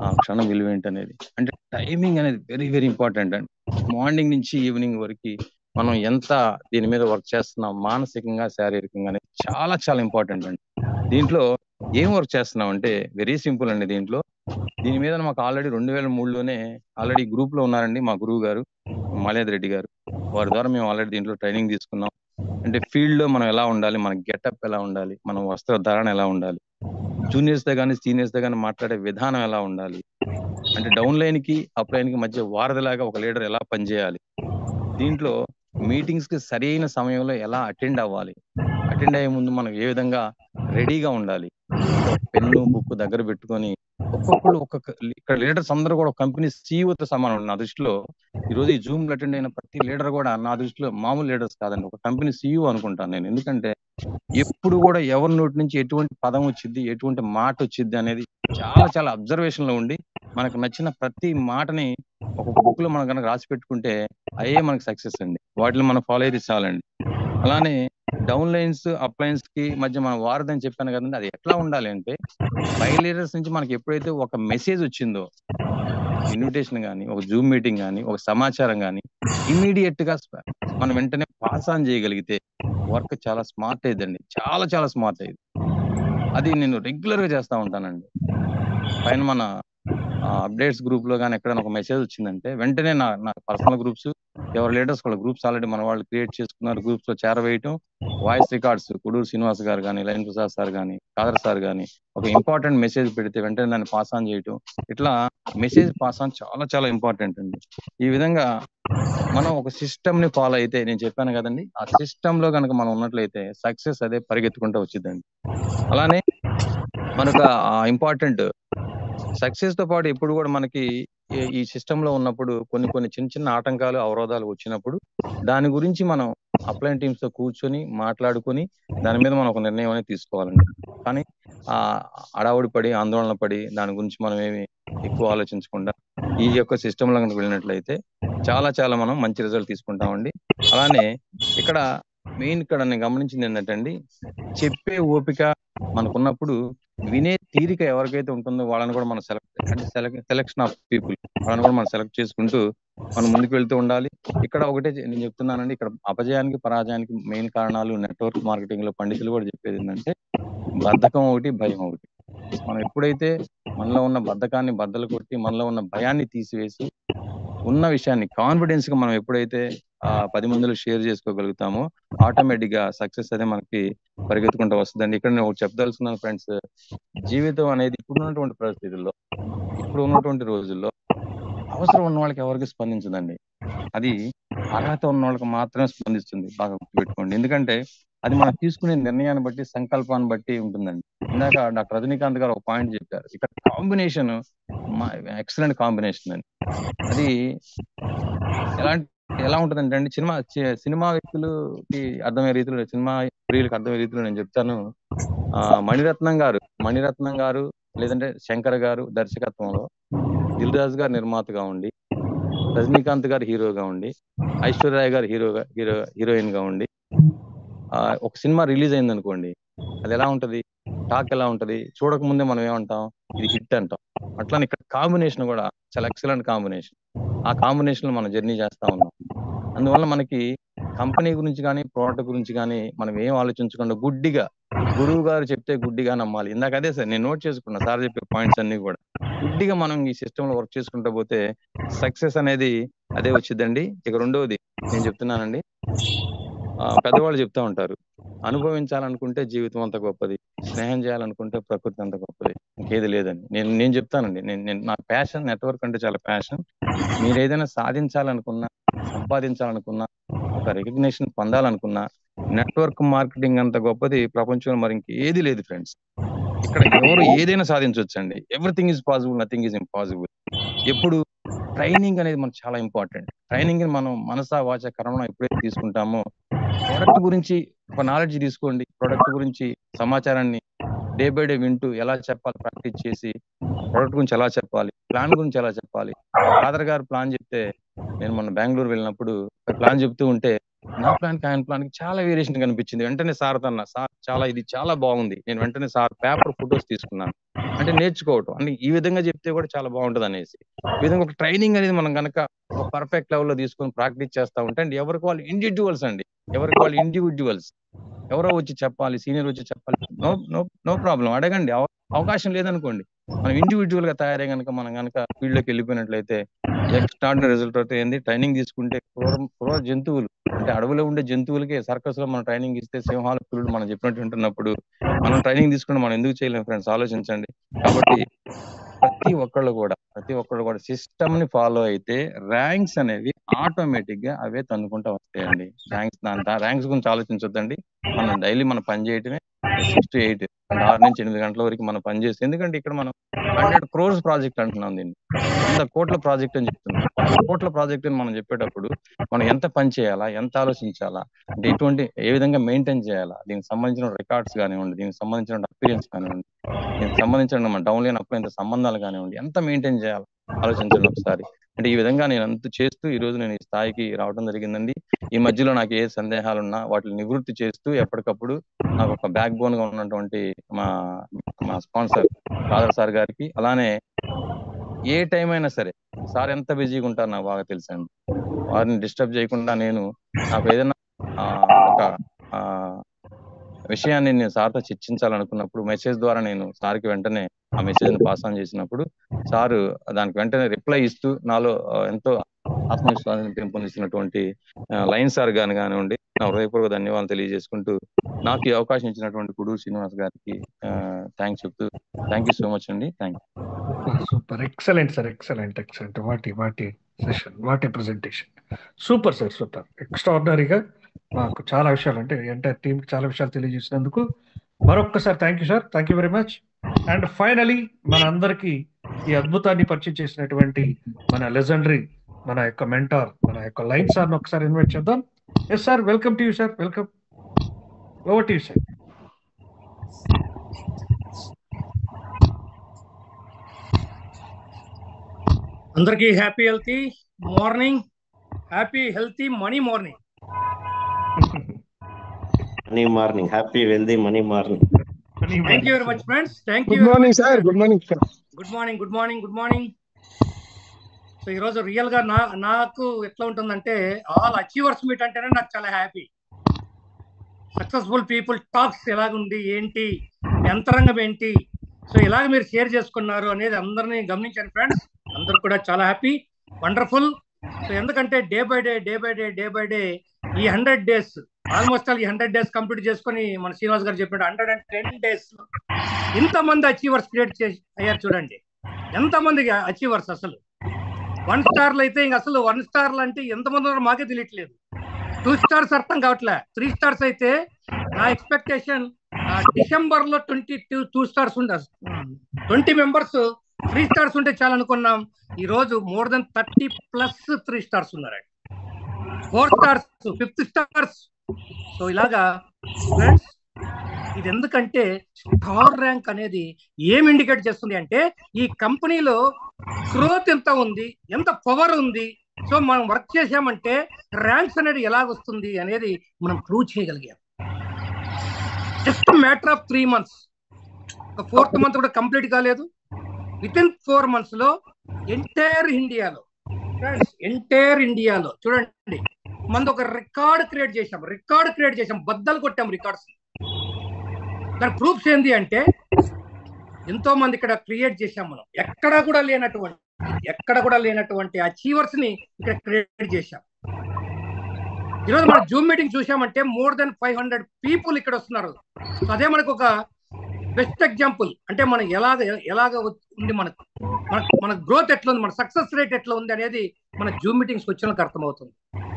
ఆ క్షణం విలువ ఏంటనేది. అంటే టైమింగ్ అనేది వెరీ వెరీ ఇంపార్టెంట్ అండి. మార్నింగ్ నుంచి ఈవినింగ్ వరకు మనం ఎంత దీని మీద వర్క్ చేస్తున్నాం, మానసికంగా, శారీరకంగా అనేది చాలా చాలా ఇంపార్టెంట్ అండి. దీంట్లో ఏం వర్క్ చేస్తున్నాం అంటే వెరీ సింపుల్ అండి. దీని మీద మాకు ఆల్రెడీ 2003లోనే ఆల్రెడీ గ్రూప్ లో ఉన్నారండి మా గురువు గారు మాల్యాద్రి రెడ్డి గారు. వారి ద్వారా మేము ఆల్రెడీ దీంట్లో ట్రైనింగ్ తీసుకున్నాం. అంటే ఫీల్డ్ లో మనం ఎలా ఉండాలి, మన గెటప్ ఎలా ఉండాలి, మన వస్త్రధారణ ఎలా ఉండాలి, జూనియర్స్ తో కానీ సీనియర్స్ తో కానీ మాట్లాడే విధానం ఎలా ఉండాలి, అంటే డౌన్ లైన్ కి అప్ లైన్ కి మధ్య వారధిలాగా ఒక లీడర్ ఎలా పనిచేయాలి, దీంట్లో మీటింగ్స్ కి సరైన సమయంలో ఎలా అటెండ్ అవ్వాలి, అటెండ్ అయ్యే ముందు మనం ఏ విధంగా రెడీగా ఉండాలి, పెన్ను బుక్ దగ్గర పెట్టుకొని ఒక్కొక్కరు ఇక్కడ లీడర్స్ అందరూ కూడా కంపెనీ సీఈఓతో సమానం. నా దృష్టిలో ఈ రోజు ఈ జూమ్ అటెండ్ అయిన ప్రతి లీడర్ కూడా నా దృష్టిలో మామూలు లీడర్స్ కాదండి, ఒక కంపెనీ సీఈఓ అనుకుంటాను నేను. ఎందుకంటే ఎప్పుడు కూడా ఎవరి నోటి నుంచి ఎటువంటి పదం వచ్చింది, ఎటువంటి మాట వచ్చింది అనేది చాలా చాలా అబ్జర్వేషన్ లో ఉండి మనకు నచ్చిన ప్రతి మాటని ఒక బుక్ లో మనం కనుక రాసి పెట్టుకుంటే అయ్యే మనకు సక్సెస్ అండి. వాటిని మనం ఫాలో అయితే చాలండి. అలానే డౌన్ లైన్స్ అప్ లైన్స్ కి మధ్య మనం వారదని చెప్పాను కదండి, అది ఎట్లా ఉండాలి అంటే పై లీడర్స్ నుంచి మనకి ఎప్పుడైతే ఒక మెసేజ్ వచ్చిందో, ఇన్విటేషన్ కానీ, ఒక జూమ్ మీటింగ్ కానీ, ఒక సమాచారం కానీ ఇమీడియట్ గా మనం వెంటనే పాస్ ఆన్ చేయగలిగితే వర్క్ చాలా స్మార్ట్ అయ్యిందండి, చాలా చాలా స్మార్ట్ అయ్యింది. అది నేను రెగ్యులర్ గా చేస్తూ ఉంటానండి. పైన మన అప్డేట్స్ గ్రూప్ లో కానీ ఎక్కడైనా ఒక మెసేజ్ వచ్చిందంటే వెంటనే నా పర్సనల్ గ్రూప్స్ ఎవరి లీడర్స్ వాళ్ళ గ్రూప్స్ ఆల్రెడీ మన వాళ్ళు క్రియేట్ చేసుకున్నారు, గ్రూప్స్ లో చేరవేయటం, వాయిస్ రికార్డ్స్ కొడూరు శ్రీనివాస్ గారు కానీ, లైన్ ప్రసాద్ సార్ కానీ, కాదర్ సార్ కానీ ఒక ఇంపార్టెంట్ మెసేజ్ పెడితే వెంటనే దాన్ని పాస్ ఆన్ చేయటం, ఇట్లా మెసేజ్ పాస్ ఆన్ చాలా చాలా ఇంపార్టెంట్ అండి. ఈ విధంగా మనం ఒక సిస్టమ్ ని ఫాలో అయితే, నేను చెప్పాను కదండి, ఆ సిస్టమ్ లో కనుక మనం ఉన్నట్లయితే సక్సెస్ అదే పరిగెత్తుకుంటూ వచ్చిందండి. అలానే మనకు ఇంపార్టెంట్ సక్సెస్ తో పాటు ఎప్పుడు కూడా మనకి ఈ సిస్టమ్ లో ఉన్నప్పుడు కొన్ని కొన్ని చిన్న చిన్న ఆటంకాలు, అవరోధాలు వచ్చినప్పుడు దాని గురించి మనం అప్లైన్ టీమ్స్ తో కూర్చొని మాట్లాడుకొని దాని మీద మనం ఒక నిర్ణయం అనేది తీసుకోవాలండి. కానీ అడావుడి పడి ఆందోళన పడి దాని గురించి మనం ఏమి ఎక్కువ ఆలోచించకుండా ఈ యొక్క సిస్టమ్ లో కనుక వెళ్ళినట్లయితే చాలా చాలా మనం మంచి రిజల్ట్ తీసుకుంటామండి. అలానే ఇక్కడ మెయిన్ ఇక్కడ నేను గమనించింది ఏంటంటే అండి, చెప్పే ఓపిక మనకున్నప్పుడు వినే తీరిక ఎవరికైతే ఉంటుందో వాళ్ళని కూడా మనం సెలెక్షన్ ఆఫ్ పీపుల్ వాళ్ళని కూడా మనం సెలెక్ట్ చేసుకుంటూ మనం ముందుకు వెళ్తూ ఉండాలి. ఇక్కడ ఒకటే నేను చెప్తున్నానండి, ఇక్కడ అపజయానికి పరాజయానికి మెయిన్ కారణాలు నెట్వర్క్ మార్కెటింగ్ లో పండితులు కూడా చెప్పేది ఏంటంటే బద్ధకం ఒకటి, భయం ఒకటి. మనం ఎప్పుడైతే మనలో ఉన్న బద్ధకాన్ని బద్దలు కొట్టి మనలో ఉన్న భయాన్ని తీసివేసి ఉన్న విషయాన్ని కాన్ఫిడెన్స్ గా మనం ఎప్పుడైతే 10 మందిలో షేర్ చేసుకోగలుగుతామో ఆటోమేటిక్ గా సక్సెస్ అదే మనకి పరిగెత్తుకుంటూ వస్తుందండి. ఇక్కడ నేను ఒకటి చెప్పదలుచుకున్నాను ఫ్రెండ్స్, జీవితం అనేది ఇప్పుడు ఉన్నటువంటి పరిస్థితుల్లో, ఇప్పుడు ఉన్నటువంటి రోజుల్లో అవసరం ఉన్న వాళ్ళకి ఎవరికి స్పందించదండి. అది అర్హత ఉన్న వాళ్ళకి మాత్రమే స్పందిస్తుంది. బాగా గుర్తుపెట్టుకోండి. ఎందుకంటే అది మనం తీసుకునే నిర్ణయాన్ని బట్టి, సంకల్పాన్ని బట్టి ఉంటుందండి. ఇందాక డాక్టర్ రజనీకాంత్ గారు ఒక పాయింట్ చెప్పారు, ఇక్కడ కాంబినేషన్ ఎక్సలెంట్ కాంబినేషన్ అండి. అది ఎలా ఉంటుందంటే అండి, సినిమా వ్యక్తులకి అర్థమయ్యే రీతిలో, సినిమా ప్రియులకు అర్థమయ్యే రీతిలో నేను చెప్తాను. మణిరత్నం గారు లేదంటే శంకర్ గారు దర్శకత్వంలో దిల్ రాజు గారు నిర్మాతగా ఉండి, రజనీకాంత్ గారు హీరోగా ఉండి, ఐశ్వర్య గారు హీరోయిన్ గా ఉండి ఒక సినిమా రిలీజ్ అయింది అనుకోండి, అది ఎలా ఉంటది, టాక్ ఎలా ఉంటది, చూడక ముందే మనం ఏమంటాం, ఇది హిట్ అంటాం. అట్లానే ఇక్కడ కాంబినేషన్ కూడా చాలా ఎక్సలెంట్ కాంబినేషన్. ఆ కాంబినేషన్ లో మనం జర్నీ చేస్తా ఉన్నాం. అందువల్ల మనకి కంపెనీ గురించి కానీ ప్రోడక్ట్ గురించి కానీ మనం ఏం ఆలోచించకుండా గుడ్డిగా గురువు గారు చెప్తే గుడ్డిగా నమ్మాలి. ఇందాక అదే సార్ నేను నోట్ చేసుకున్నా, సార్ చెప్పే పాయింట్స్ అన్ని కూడా గుడ్డిగా మనం ఈ సిస్టమ్ లో వర్క్ చేసుకుంటూ పోతే సక్సెస్ అనేది అదే వచ్చిందండి. ఇక రెండవది నేను చెప్తున్నానండి, పెద్దవాళ్ళు చెప్తా ఉంటారు, అనుభవించాలనుకుంటే జీవితం అంత గొప్పది, స్నేహం చేయాలనుకుంటే ప్రకృతి అంత గొప్పది, ఇంకేది లేదని నేను చెప్తానండి. నాకు ప్యాషన్, నెట్వర్క్ అంటే చాలా ప్యాషన్. మీరు ఏదైనా సాధించాలనుకున్నా, సంపాదించాలనుకున్నా, ఒక రికగ్నిషన్ పొందాలనుకున్నా నెట్వర్క్ మార్కెటింగ్ అంత గొప్పది ప్రపంచంలో మరి ఇంకేది లేదు ఫ్రెండ్స్. ఇక్కడ ఎవరు ఏదైనా సాధించవచ్చండి. Everything is possible, nothing is impossible. ఎప్పుడు ట్రైనింగ్ అనేది మనకు చాలా ఇంపార్టెంట్. ట్రైనింగ్ ని మనం మనసా వాచ కర్మణ ఎప్పుడైతే తీసుకుంటామో, ప్రొడక్ట్ గురించి ఒక నాలెడ్జ్ తీసుకోండి, ప్రొడక్ట్ గురించి సమాచారాన్ని డే బై డే వింటూ ఎలా చెప్పాలి ప్రాక్టీస్ చేసి, ప్రొడక్ట్ గురించి ఎలా చెప్పాలి, ప్లాన్ గురించి ఎలా చెప్పాలి. ఫాదర్ గారు ప్లాన్ చెప్తే, నేను మొన్న బెంగళూరు వెళ్ళినప్పుడు ప్లాన్ చెప్తూ ఉంటే నా ప్లాన్ కి ఆయన ప్లాన్ కి చాలా వేరియేషన్ కనిపించింది. వెంటనే సార్ తన్నా, సార్ ఇది చాలా బాగుంది. నేను వెంటనే సార్ పేపర్ ఫొటోస్ తీసుకున్నాను. అంటే నేర్చుకోవటం అంటే ఈ విధంగా చెప్తే కూడా చాలా బాగుంటది అనేసి. ఈ విధంగా ఒక ట్రైనింగ్ అనేది మనం కనుక ఒక పర్ఫెక్ట్ లెవెల్ లో తీసుకొని ప్రాక్టీస్ చేస్తా ఉంటే అండి, ఎవరికి వాళ్ళు ఇండివిజువల్స్ అండి, ఎవరికి వాళ్ళు ఇండివిజువల్స్. ఎవరో వచ్చి చెప్పాలి, సీనియర్ వచ్చి చెప్పాలి, నో ప్రాబ్లం, అడగండి. అవకాశం లేదనుకోండి, మనం ఇండివిజువల్ గా తయారై కనుక మనం కనుక ఫీల్డ్ లోకి వెళ్ళిపోయినట్లయితే ఎక్స్ట్రాడినరీ రిజల్ట్ అయితే ఏంది. ట్రైనింగ్ తీసుకుంటే క్రూర జంతువులు అంటే అడవిలో ఉండే జంతువులకే సర్కస్ లో మనం ట్రైనింగ్ ఇస్తే సింహాలు, పులులు మనం చెప్పినట్టు ఉంటున్నప్పుడు మనం ట్రైనింగ్ తీసుకుంటే మనం ఎందుకు చేయలేము ఫ్రెండ్స్, ఆలోచించండి. కాబట్టి ప్రతి ఒక్కళ్ళు కూడా సిస్టమ్ ని ఫాలో అయితే ర్యాంక్స్ అనేవి ఆటోమేటిక్ గా అవే తన్నుకుంటూ వస్తాయండి. ర్యాంక్స్ గురించి ఆలోచించొద్దండి. మనం డైలీ మనం పని చేయటమే 6 to 8 అంటే 6 నుంచి 8 గంటల వరకు మనం పని చేస్తాం. ఎందుకంటే ఇక్కడ మనం 100 crores ప్రాజెక్ట్ అంటున్నాం, దీన్ని 100 కోట్ల ప్రాజెక్ట్ అని చెప్తున్నాం. 100 కోట్ల ప్రాజెక్ట్ అని మనం చెప్పేటప్పుడు మనం ఎంత పని చేయాలా, ఎంత ఆలోచించాలా, అంటే ఏ విధంగా మెయింటైన్ చేయాలా, దీనికి సంబంధించిన రికార్డ్స్ కానివ్వండి, దీనికి సంబంధించిన అపీరియన్స్ కానివ్వండి, దీనికి సంబంధించిన మన డౌన్లైన్ అప్లైన్ సంబంధాలు కానివ్వండి, ఎంత మెయింటైన్ చేయాలి ఆలోచించండి ఒకసారి. అంటే ఈ విధంగా నేను అంత చేస్తూ ఈ రోజు నేను ఈ స్థాయికి రావడం జరిగిందండి. ఈ మధ్యలో నాకు ఏ సందేహాలు ఉన్నా వాటిని నివృత్తి చేస్తూ ఎప్పటికప్పుడు నాకు ఒక బ్యాక్ బోన్ గా ఉన్నటువంటి మా స్పాన్సర్ కాదర్ సార్ గారికి, అలానే ఏ టైం అయినా సరే సార్ ఎంత బిజీగా ఉంటారో నాకు బాగా తెలుసండి. వారిని డిస్టర్బ్ చేయకుండా నాకు ఏదైనా ఒక విషయాన్ని నేను సార్తో చర్చించాలనుకున్నప్పుడు మెసేజ్ ద్వారా నేను సార్కి వెంటనే ఆ మెసేజ్ ని పాస్ ఆన్ చేసినప్పుడు సారు దానికి వెంటనే రిప్లై ఇస్తూ నాలో ఎంతో ఆత్మవిశ్వాసాన్ని పెంపొందిస్తున్నటువంటి లయన్ సార్ గాని కానివ్వండి, నా హృదయపూర్వక ధన్యవాదాలు తెలియజేసుకుంటూ నాకు ఈ అవకాశం ఇచ్చినటువంటి కుడూరు శ్రీనివాస్ గారికి థ్యాంక్స్ చెప్తూ థ్యాంక్ యూ సో మచ్ అండి. Thank you. Super, excellent sir, excellent excellent. వాటి సెషన్, వాటి ప్రెజెంటేషన్ సూపర్ సార్, సూపర్, ఎక్స్ట్రాడినరీగా. మాకు చాలా విషయాలు అంటే ఎంటైర్ టీంకి చాలా విషయాలు తెలియజేసినందుకు మరొక్కసారి thank you sir, thank you very much. And finally మన అందరికీ ఈ అద్భుతాన్ని పరిచయం చేసినటువంటి మన లెజెండరీ, మన యొక్క మెంటార్, మన యొక్క లైన్ సార్ని ఒకసారి ఇన్వైట్ చేద్దాం. Yes sir, welcome to you sir, welcome, over to you sir. అందరికీ happy healthy morning, happy healthy money morning. Money morning, happy wealthy money morning. Thank you very much friends, thank you. Good morning sir, good morning sir. Good morning, good morning, good morning. So ఈరోజు real గా నాకు ఎట్లా ఉంటుందంటే, all achievers meet అంటేనే నాకు చాలా happy. Successful people talks ఎలాగుంది, ఏంటి యంత్రాంగం ఏంటి, సో ఇలాగ మీరు షేర్ చేసుకున్నారు అనేది అందరినీ గమనించాను ఫ్రెండ్స్. అందరు కూడా చాలా హ్యాపీ, వండర్ఫుల్. సో ఎందుకంటే డే బై డే ఈ 100 days ఆల్మోస్ట్ ఆల్ ఈ 100 days కంప్లీట్ చేసుకొని మన శ్రీనివాస్ గారు చెప్పాడు 110 days ఇంతమంది అచీవర్స్ క్రియేట్ చేసి అయ్యారు. చూడండి ఎంతమంది అచీవర్స్. అసలు 1 star అయితే ఇంక అసలు 1 star అంటే ఎంతమంది ఉన్నారో మాకే తెలియట్లేదు. 2 stars అర్థం కావట్లే. 3 stars అయితే నా ఎక్స్పెక్టేషన్ డిసెంబర్ లో 22 stars ఉండే, 20 members 3 stars ఉంటే చాలా అనుకున్నాం. ఈ రోజు మోర్ దెన్ 30+ 3 stars ఉన్నారండి, 4 stars, 5th stars. సో ఇలాగా ఫ్రెండ్స్, ఇది ఎందుకంటే స్టార్ ర్యాంక్ అనేది ఏం ఇండికేట్ చేస్తుంది అంటే ఈ కంపెనీలో గ్రోత్ ఎంత ఉంది, ఎంత పవర్ ఉంది. సో మనం వర్క్ చేసామంటే ర్యాంక్స్ అనేది ఎలాగొస్తుంది అనేది మనం ప్రూవ్ చేయగలిగాం. Just matter of 3 months, 4th month కూడా కంప్లీట్ కాలేదు. వితిన్ 4 months లో ఎంటైర్ ఇండియాలో ఫ్రెండ్స్, ఎంటైర్ ఇండియాలో చూడండి మనది ఒక రికార్డ్ క్రియేట్ చేసాం, బద్దలు కొట్టాం రికార్డ్స్. దాని ప్రూఫ్స్ ఏంటి అంటే ఎంతో మంది ఇక్కడ క్రియేట్ చేసాం మనం. ఎక్కడ కూడా లేనటువంటి అచీవర్స్ ని ఇక్కడ క్రియేట్ చేశాం. ఈరోజు మన జూమ్ మీటింగ్ చూసామంటే మోర్ దెన్ 500 people ఇక్కడ వస్తున్నారు. అదే మనకు ఒక బెస్ట్ ఎగ్జాంపుల్. అంటే మనం ఎలాగ ఉంది, మన గ్రోత్ ఎట్లా ఉంది, మన సక్సెస్ రేట్ ఎట్లా ఉంది అనేది మన జూమ్ మీటింగ్స్ వచ్చినాక అర్థమవుతుంది.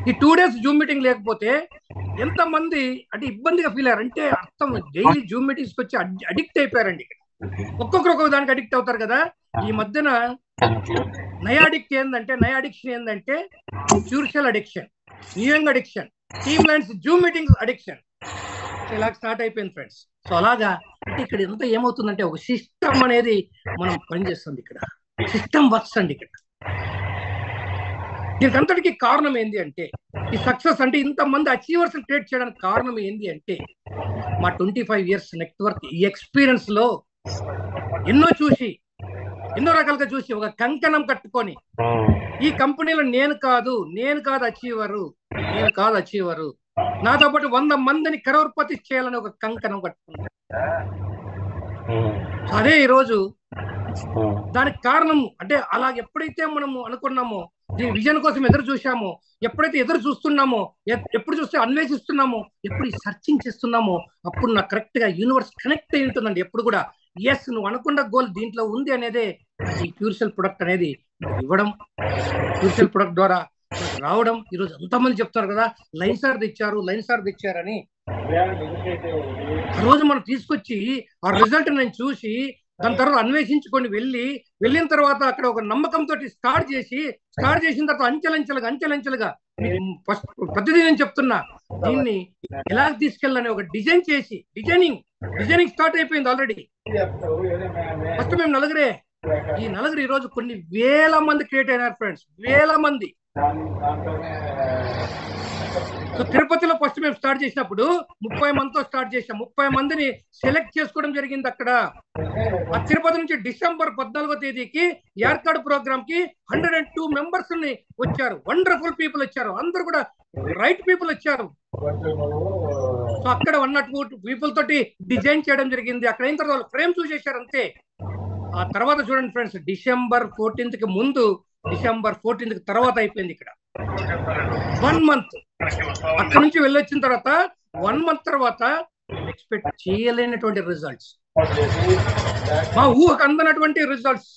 ఈ 2 days జూమ్ మీటింగ్ లేకపోతే ఎంతమంది అంటే ఇబ్బందిగా ఫీల్ అయ్యారు అంటే అర్థం. డైలీ జూమ్ మీటింగ్స్ వచ్చి అడిక్ట్ అయిపోయారండి. ఒక్కొక్కరు ఒక్కొక్క దానికి అడిక్ట్ అవుతారు కదా. ఈ మధ్యన నయా అడిక్షన్ ఏంటంటే క్యూర్షల్ addiction, new young addiction, team lines, zoom meetings addiction ఇలా స్టార్ట్ అయిపోయింది ఫ్రెండ్స్. సో అలాగా అంటే ఇక్కడ ఎంత ఏమవుతుందంటే ఒక సిస్టమ్ అనేది మనం పనిచేస్తుంది. ఇక్కడ సిస్టమ్ వర్క్స్ అండి. ఇక్కడ దీనికి అంతటికి కారణం ఏంటి అంటే ఈ సక్సెస్ అంటే ఇంతమంది అచీవర్స్ క్రియేట్ చేయడానికి కారణం ఏంటి అంటే మా 25 years నెట్వర్క్ ఈ ఎక్స్పీరియన్స్ లో ఎన్నో రకాలుగా చూసి ఒక కంకణం కట్టుకొని ఈ కంపెనీలో నేను కాదు అచీవరు, నాతో పాటు 100 మందిని కరోర్పతి చేయాలని ఒక కంకణం కట్టుకున్నాను. అదే ఈరోజు దానికి కారణం అంటే అలా ఎప్పుడైతే మనము అనుకున్నామో, దీని విజన్ కోసం ఎదురు చూసామో, ఎప్పుడైతే ఎదురు చూస్తున్నామో, ఎప్పుడు చూస్తే అన్వేషిస్తున్నామో, ఎప్పుడు సర్చింగ్ చేస్తున్నామో అప్పుడు నాకు కరెక్ట్ గా యూనివర్స్ కనెక్ట్ అయి ఉంటుందండి. ఎప్పుడు కూడా ఎస్ నువ్వు అనుకున్న గోల్ దీంట్లో ఉంది అనేదే ఈ ప్యూర్సెల్ ప్రొడక్ట్ అనేది ఇవ్వడం, ప్యూర్సెల్ ప్రొడక్ట్ ద్వారా రావడం. ఈరోజు ఎంతమంది చెప్తారు కదా లైన్ సార్ తెచ్చారని. ఆ రోజు మనం తీసుకొచ్చి ఆ రిజల్ట్ నేను చూసి దాని తర్వాత అన్వేషించుకొని వెళ్ళిన తర్వాత అక్కడ ఒక నమ్మకంతో స్టార్ట్ చేసిన తర్వాత అంచెలంచెలుగా ప్రతిదీ నేను చెప్తున్నా దీన్ని ఎలా తీసుకెళ్ళని ఒక డిజైనింగ్ స్టార్ట్ అయిపోయింది ఆల్రెడీ. ఫస్ట్ మేము నలుగురే, ఈ నలుగురు ఈ రోజు కొన్ని వేల మంది క్రియేట్ అయినారు ఫ్రెండ్స్, వేల మంది. సో తిరుపతిలో ఫస్ట్ మేము స్టార్ట్ చేసినప్పుడు 30 మందితో స్టార్ట్ చేసాం. 30 మందిని సెలెక్ట్ చేసుకోవడం జరిగింది అక్కడ. ఆ తిరుపతి నుంచి డిసెంబర్ 14వ తేదీకి యార్కాడ్ ప్రోగ్రామ్ కి 102 members వచ్చారు. వండర్ఫుల్ పీపుల్ వచ్చారు, అందరు కూడా రైట్ పీపుల్ వచ్చారు. సో అక్కడ 102 people తోటి డిజైన్ చేయడం జరిగింది. అక్కడ అయిన తర్వాత వాళ్ళు ఫ్రేమ్ చూసేశారు అంతే. ఆ తర్వాత చూడండి ఫ్రెండ్స్, డిసెంబర్ 14th కి ముందు, డిసెంబర్ 14th కి తర్వాత అయిపోయింది ఇక్కడ. 1 month అక్కడ నుంచి వెళ్ళొచ్చిన తర్వాత 1 month తర్వాత ఎక్స్పెక్ట్ చేయలేనటువంటి రిజల్ట్స్, మా ఊహకు అందనటువంటి రిజల్ట్స్.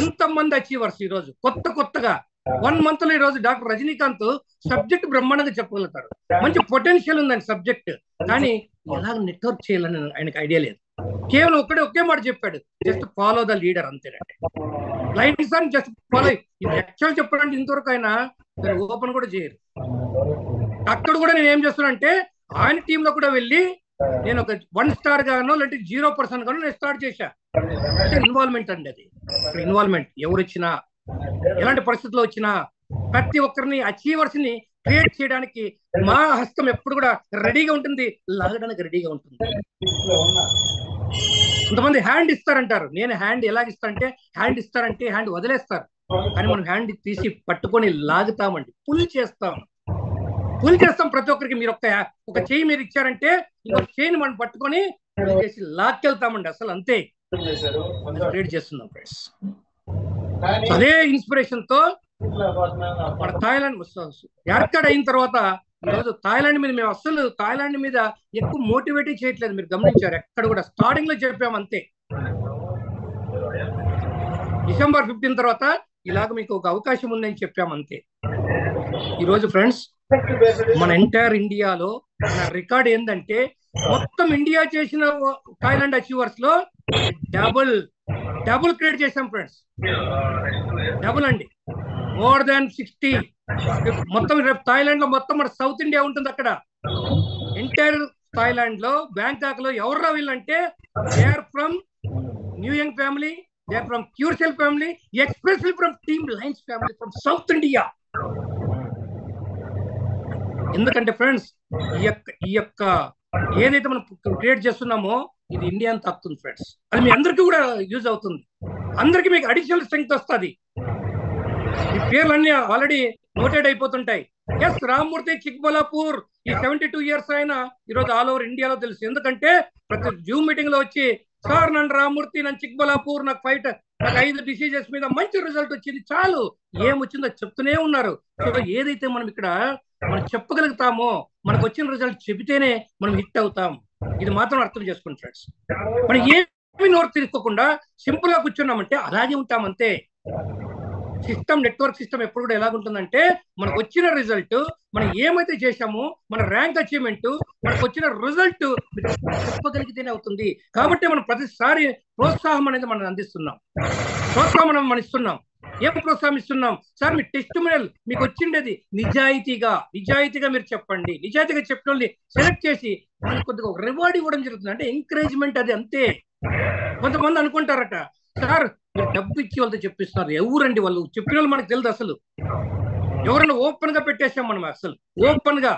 ఎంతమంది అచీవర్స్ ఈరోజు కొత్తగా 1 month లో ఈరోజు డాక్టర్ రజనీకాంత్ సబ్జెక్ట్ బ్రహ్మాండంగా చెప్పగలుగుతారు. మంచి పొటెన్షియల్ ఉందండి సబ్జెక్ట్, కానీ ఎలాగ నెట్వర్క్ చేయాలని ఆయనకు ఐడియా లేదు. కేవలం ఒకే మాట చెప్పాడు, జస్ట్ ఫాలో ద లీడర్ అంతేనండి. లైన్స్ అని జస్ట్ ఫాలో. యాక్చువల్ చెప్పాలంటే ఇంతవరకు ఆయన ఓపెన్ కూడా చేయరు. అక్కడ కూడా నేను ఏం చేస్తున్నా అంటే ఆయన టీంలో కూడా వెళ్ళి నేను ఒక 1 star గానో లేదంటే 0% గానో నేను స్టార్ట్ చేశా. అంటే ఇన్వాల్వ్మెంట్ అండి అది. ఇన్వాల్వ్మెంట్ ఎవరు వచ్చినా ఎలాంటి పరిస్థితుల్లో వచ్చినా ప్రతి ఒక్కరిని అచీవర్స్ ని క్రియేట్ చేయడానికి మా హస్తం ఎప్పుడు కూడా రెడీగా ఉంటుంది, లాగడానికి రెడీగా ఉంటుంది. కొంతమంది హ్యాండ్ ఇస్తారంటారు, నేను హ్యాండ్ ఎలాగిస్తానంటే హ్యాండ్ ఇస్తారంటే హ్యాండ్ వదిలేస్తారు, కానీ మనం హ్యాండ్ తీసి పట్టుకొని లాగుతామండి, పుల్ చేస్తాం. ప్రతి ఒక్కరికి మీరు ఒక చెయ్యి మీరు ఇచ్చారంటే ఇంకొక చెయ్యిని మనం పట్టుకొని చేసి లాక్కెళ్తామండి. అసలు అంతే క్రియేట్ చేస్తున్నాం ఫ్రెండ్స్. అదే ఇన్స్పిరేషన్ తో మన థాయిలాండ్ ఏర్పాటు అయిన తర్వాత ఈరోజు థాయిలాండ్ మీద మేము అసలు థాయిలాండ్ మీద ఎక్కువ మోటివేట్ చేయట్లేదు. మీరు గమనించారు, ఎక్కడ కూడా స్టార్టింగ్ లో చెప్పాము అంతే. December 15 తర్వాత ఇలాగ మీకు ఒక అవకాశం ఉందని చెప్పాము అంతే. ఈరోజు ఫ్రెండ్స్ మన ఎంటైర్ ఇండియాలో మన రికార్డ్ ఏంటంటే మొత్తం ఇండియా చేసిన థాయిలాండ్ అచీవర్స్ లో డబుల్ క్రియేట్ చేసాం ఫ్రెండ్స్. డబుల్ అండి, మోర్ దాన్ 60. మొత్తం రేపు థాయిలాండ్ లో మొత్తం మన సౌత్ ఇండియా ఉంటుంది. అక్కడ ఎంటైర్ థాయిలాండ్ లో బ్యాంకాక్ లో ఎవరు వీళ్ళంటే they are from new young family, they are from క్యూర్సెల్ family, expressly from team lines family from south India. ఎందుకంటే ఫ్రెండ్స్ ఈ యొక్క ఏదైతే మనం క్రియేట్ చేస్తున్నామో ఇది ఇండియా అంతా తాకుతుంది ఫ్రెండ్స్. అది మీ అందరికీ కూడా యూజ్ అవుతుంది, అందరికీ మీకు అడిషనల్ స్ట్రెంగ్త్ వస్తుంది. ఈ పేర్లన్నీ ఆల్రెడీ నోటెడ్ అయిపోతుంటాయి. ఎస్, రామ్మూర్తి చిక్బలాపూర్ ఈ 72 years ఆయన ఈరోజు ఆల్ ఓవర్ ఇండియాలో తెలుసు. ఎందుకంటే ప్రతి జూమ్ మీటింగ్ లో వచ్చి సార్ నన్ను రామ్మూర్తి, నన్ను చిక్బలాపూర్, నాకు 5 డిసీజెస్ మీద మంచి రిజల్ట్ వచ్చింది, చాలు ఏమొచ్చిందో చెప్తూనే ఉన్నారు. సో ఏదైతే మనం చెప్పగలుగుతామో మనకు వచ్చిన రిజల్ట్ చెబితేనే మనం హిట్ అవుతాం. ఇది మాత్రం అర్థం చేసుకోండి ఫ్రెండ్స్. మనం ఏమి నోరు తీసుకోకుండా సింపుల్ గా కూర్చున్నామంటే అలాగే ఉంటాం అంతే. సిస్టమ్, నెట్వర్క్ సిస్టమ్ ఎప్పుడు కూడా ఎలాగుంటుందంటే మనకు వచ్చిన రిజల్ట్, మనం ఏమైతే చేశామో మన ర్యాంక్ అచీవ్మెంట్, మనకు వచ్చిన రిజల్ట్ చెప్పగలిగితేనే అవుతుంది. కాబట్టి మనం ప్రతిసారి ప్రోత్సాహం అనేది మనం అందిస్తున్నాం, ప్రోత్సాహం మనం ఇస్తున్నాం. ఏం ప్రోత్సాహం ఇస్తున్నాం సార్? మీ టెస్టిమోనియల్ మీకు వచ్చిండేది నిజాయితీగా మీరు చెప్పండి. నిజాయితీగా చెప్పిన వాళ్ళని సెలెక్ట్ చేసి మనకు కొద్దిగా ఒక రివార్డ్ ఇవ్వడం జరుగుతుంది. అంటే ఎంకరేజ్మెంట్ అది అంతే. కొంతమంది అనుకుంటారట సార్ మీరు డబ్బు ఇచ్చి వాళ్ళతో చెప్పిస్తున్నారు, ఎవరండి వాళ్ళు చెప్పిన వాళ్ళు మనకు తెలియదు. అసలు ఎవరైనా ఓపెన్ గా పెట్టేసాం మనం, అసలు ఓపెన్ గా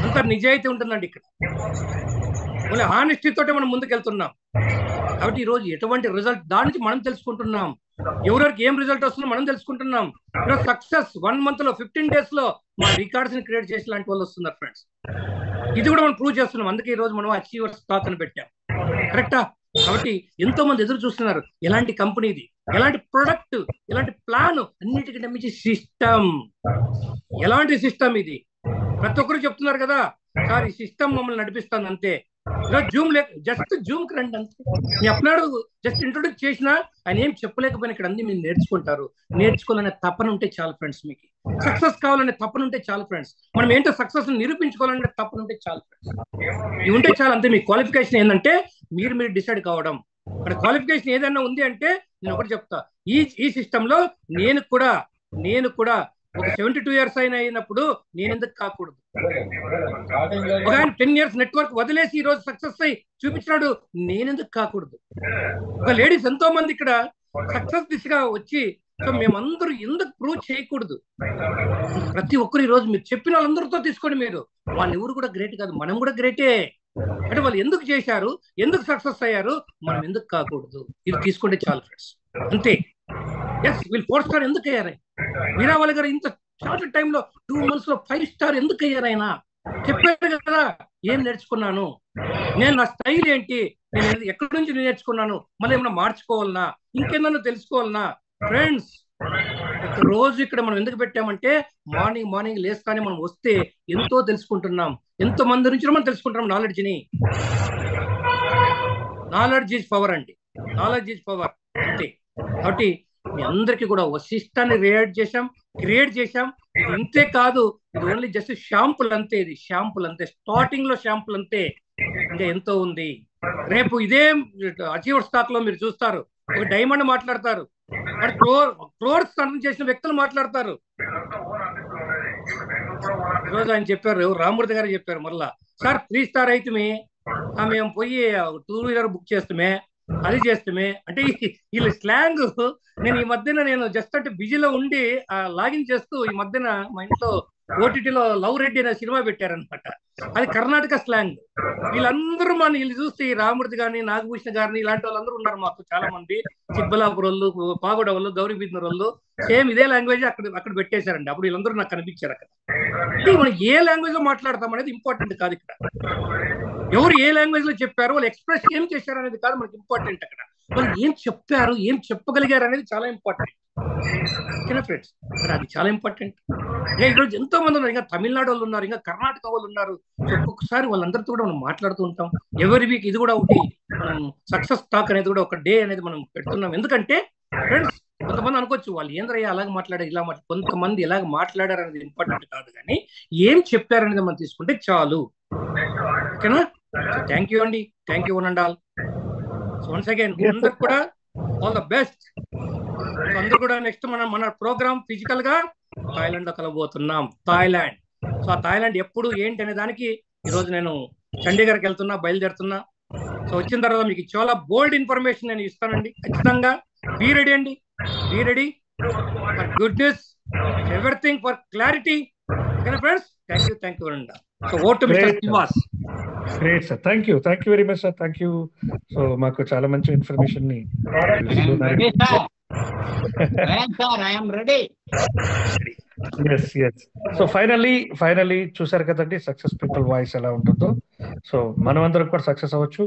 అంత నిజాయితీ ఉంటుందండి ఇక్కడ. మళ్ళీ హానెస్టీ తోటే మనం ముందుకెళ్తున్నాం. కాబట్టి ఈ రోజు ఎటువంటి రిజల్ట్ దాని నుంచి మనం తెలుసుకుంటున్నాం, ఎవరికి ఏం రిజల్ట్ వస్తుందో మనం తెలుసుకుంటున్నాం. ఈరోజు సక్సెస్ 1 month లో 15 days లో మా రికార్డ్స్ ని క్రియేట్ చేసే లాంటి వాళ్ళు వస్తున్నారు ఫ్రెండ్స్. ఇది కూడా మనం ప్రూవ్ చేస్తున్నాం. అందుకే ఈ రోజు మనం అచీవర్స్ టాక్ అని పెట్టాం, కరెక్టా? కాబట్టి ఎంతో మంది ఎదురు చూస్తున్నారు, ఎలాంటి కంపెనీది, ఎలాంటి ప్రొడక్ట్, ఎలాంటి ప్లాన్, అన్నిటికంటే మించి సిస్టమ్. ఎలాంటి సిస్టమ్ ఇది? ప్రతి ఒక్కరు చెప్తున్నారు కదా సార్ ఈ సిస్టమ్ మమ్మల్ని నడిపిస్తుంది అంతే. జూమ్ జస్ట్ జూమ్ కి రండి అంతే. మీ అప్నాడు జస్ట్ ఇంట్రొడ్యూస్ చేసినా ఆయన ఏం చెప్పలేకపోయినా ఇక్కడ అన్ని మీరు నేర్చుకుంటారు. నేర్చుకోవాలనే తపన ఉంటే చాలు ఫ్రెండ్స్, మీకు సక్సెస్ కావాలనే తపన ఉంటే చాలు ఫ్రెండ్స్. మనం ఏంటో సక్సెస్ నిరూపించుకోవాలనే తపన ఉంటే చాలు ఫ్రెండ్స్. ఇవి ఉంటే చాలు అంతే. మీ క్వాలిఫికేషన్ ఏంటంటే మీరు డిసైడ్ కావడం. అక్కడ క్వాలిఫికేషన్ ఏదైనా ఉంది అంటే నేను ఒకటి చెప్తా, ఈ సిస్టమ్ లో నేను కూడా ఒక 72 years అయినప్పుడు నేను ఎందుకు కాకూడదు? ఒక ఆయన 10 years నెట్వర్క్ వదిలేసి ఈ రోజు సక్సెస్ అయ్యి చూపించినాడు, నేనెందుకు కాకూడదు? ఒక లేడీస్ ఎంతో మంది ఇక్కడ సక్సెస్ దిశగా వచ్చి, సో మేమందరూ ఎందుకు ప్రూవ్ చేయకూడదు? ప్రతి ఒక్కరు ఈ రోజు మీరు చెప్పిన వాళ్ళందరితో తీసుకోండి. మీరు వాళ్ళు ఎవరు కూడా గ్రేట్ కాదు, మనం కూడా గ్రేటే. అంటే వాళ్ళు ఎందుకు చేశారు, ఎందుకు సక్సెస్ అయ్యారు, మనం ఎందుకు కాకూడదు? ఇది తీసుకుంటే చాలు ఫ్రెండ్స్, అంతే. ఎస్, వీళ్ళు 4 star ఎందుకు అయ్యారు? వీరావాలి గారు ఇంత షార్ట్ టైంలో 2 months లో 5 star ఎందుకు అయ్యారు? ఆయన చెప్పారు కదా ఏం నేర్చుకున్నాను నేను, నా స్టైల్ ఏంటి, నేను ఎక్కడి నుంచి నేర్చుకున్నాను, మళ్ళీ ఏమైనా మార్చుకోవాలన్నా, ఇంకేమన్నా తెలుసుకోవాలన్నా? ఫ్రెండ్స్ రోజు ఇక్కడ మనం ఎందుకు పెట్టామంటే మార్నింగ్ లేస్తానే మనం వస్తే ఎంతో తెలుసుకుంటున్నాం, ఎంతో మంది నుంచి మనం తెలుసుకుంటున్నాం నాలెడ్జ్ని. నాలెడ్జ్ ఈజ్ పవర్ అండి, నాలెడ్జ్ ఈజ్ పవర్ అంతే. కాబట్టి మీ అందరికీ కూడా ఒక సిస్టాన్ని క్రియేట్ చేశాం. ఇది ఇంతే కాదు, ఇది ఓన్లీ జస్ట్ షాంపుల్ అంతే, ఇది షాంపుల్ అంతే, స్టార్టింగ్ లో షాంపుల్ అంతే, ఇంకా ఎంతో ఉంది. రేపు ఇదే అచీవర్ స్టాక్ లో మీరు చూస్తారు, ఒక డైమండ్ మాట్లాడతారు, క్రోర్స్ అర్థం చేసిన వ్యక్తులు మాట్లాడతారు. ఈరోజు ఆయన చెప్పారు, రామూర్తి గారు చెప్పారు, మళ్ళా సార్ 3 స్టార్ అయితే మేము పోయి 2 వీలర్ బుక్ చేస్తామే, అది చేస్తామే అంటే వీళ్ళ స్లాంగ్. నేను ఈ మధ్యన జస్ట్ అంటే బిజీలో ఉండి లాగిన్ చేస్తూ ఈ మధ్యన మా ఇంట్లో ఓటీటీలో లవ్ రెడ్డి అనే సినిమా పెట్టారనమాట. అది కర్ణాటక స్లాంగ్. వీళ్ళందరూ వీళ్ళు చూస్తే రామూర్తి గారిని, నాగభూషణ గారిని ఇలాంటి వాళ్ళందరూ ఉన్నారు మాకు చాలా మంది, చిక్బలాపూర్ వాళ్ళు, పాగోడ వాళ్ళు, గౌరీబిద్నూర్ వాళ్ళు, సేమ్ ఇదే లాంగ్వేజ్ అక్కడ పెట్టేశారండి. అప్పుడు వీళ్ళందరూ నాకు కనిపించారు అక్కడ. అంటే మనం ఏ లాంగ్వేజ్ లో మాట్లాడతాం అనేది ఇంపార్టెంట్ కాదు ఇక్కడ. ఎవరు ఏ లాంగ్వేజ్ లో చెప్పారు, వాళ్ళు ఎక్స్ప్రెస్ ఏం చేశారు అనేది కాదు మనకి ఇంపార్టెంట్. అక్కడ వాళ్ళు ఏం చెప్పారు, ఏం చెప్పగలిగారు అనేది చాలా ఇంపార్టెంట్. ఓకేనా ఫ్రెండ్స్? మరి అది చాలా ఇంపార్టెంట్. ఇంకా ఈరోజు ఎంతో మంది ఉన్నారు, ఇంకా తమిళనాడు వాళ్ళు ఉన్నారు, ఇంకా కర్ణాటక వాళ్ళు ఉన్నారు. ఒక్కొక్కసారి వాళ్ళందరితో కూడా మనం మాట్లాడుతూ ఉంటాం. ఎవరి వీక్ ఇది కూడా ఒకటి మనం సక్సెస్ టాక్ అనేది కూడా ఒక డే అనేది మనం పెడుతున్నాం. ఎందుకంటే ఫ్రెండ్స్ కొంతమంది అనుకోవచ్చు వాళ్ళు ఏంద్రయ్యా అలాగ మాట్లాడారు ఇలా మాట్లాడారు, కొంతమంది ఎలాగ మాట్లాడారు అనేది ఇంపార్టెంట్ కాదు, కానీ ఏం చెప్పారనేది మనం తీసుకుంటే చాలు. ఓకేనా? థ్యాంక్ యూ అండి, thank you one and all. So once again అందరు కూడా ఆల్ ద బెస్ట్. సో అందరు కూడా నెక్స్ట్ మన ప్రోగ్రామ్ ఫిజికల్ గా థాయిలాండ్ లో కలవబోతున్నాం. థాయిలాండ్. సో ఆ థాయిలాండ్ ఎప్పుడు ఏంటి అనే దానికి ఈరోజు నేను చండీగఢ్కి వెళ్తున్నా, బయలుదేరుతున్నా. సో వచ్చిన తర్వాత మీకు చాలా బోల్డ్ ఇన్ఫర్మేషన్ నేను ఇస్తానండి ఖచ్చితంగా. బీ రెడీ అండి, be ready for goodness, everything for clarity. ఓకేనా ఫ్రెండ్స్? థ్యాంక్ యూ అండి. సో ఓట్ to mister Srinivas. Great sir, thank you very much sir, thank you. So మాకు చాలా మంచి ఇన్ఫర్మేషన్ ని సో ఫైనల్లీ చూసారు కదండి సక్సెస్ పీపుల్ వాయిస్ ఎలా ఉంటుందో. సో మనమందరం కూడా సక్సెస్ అవ్వచ్చు,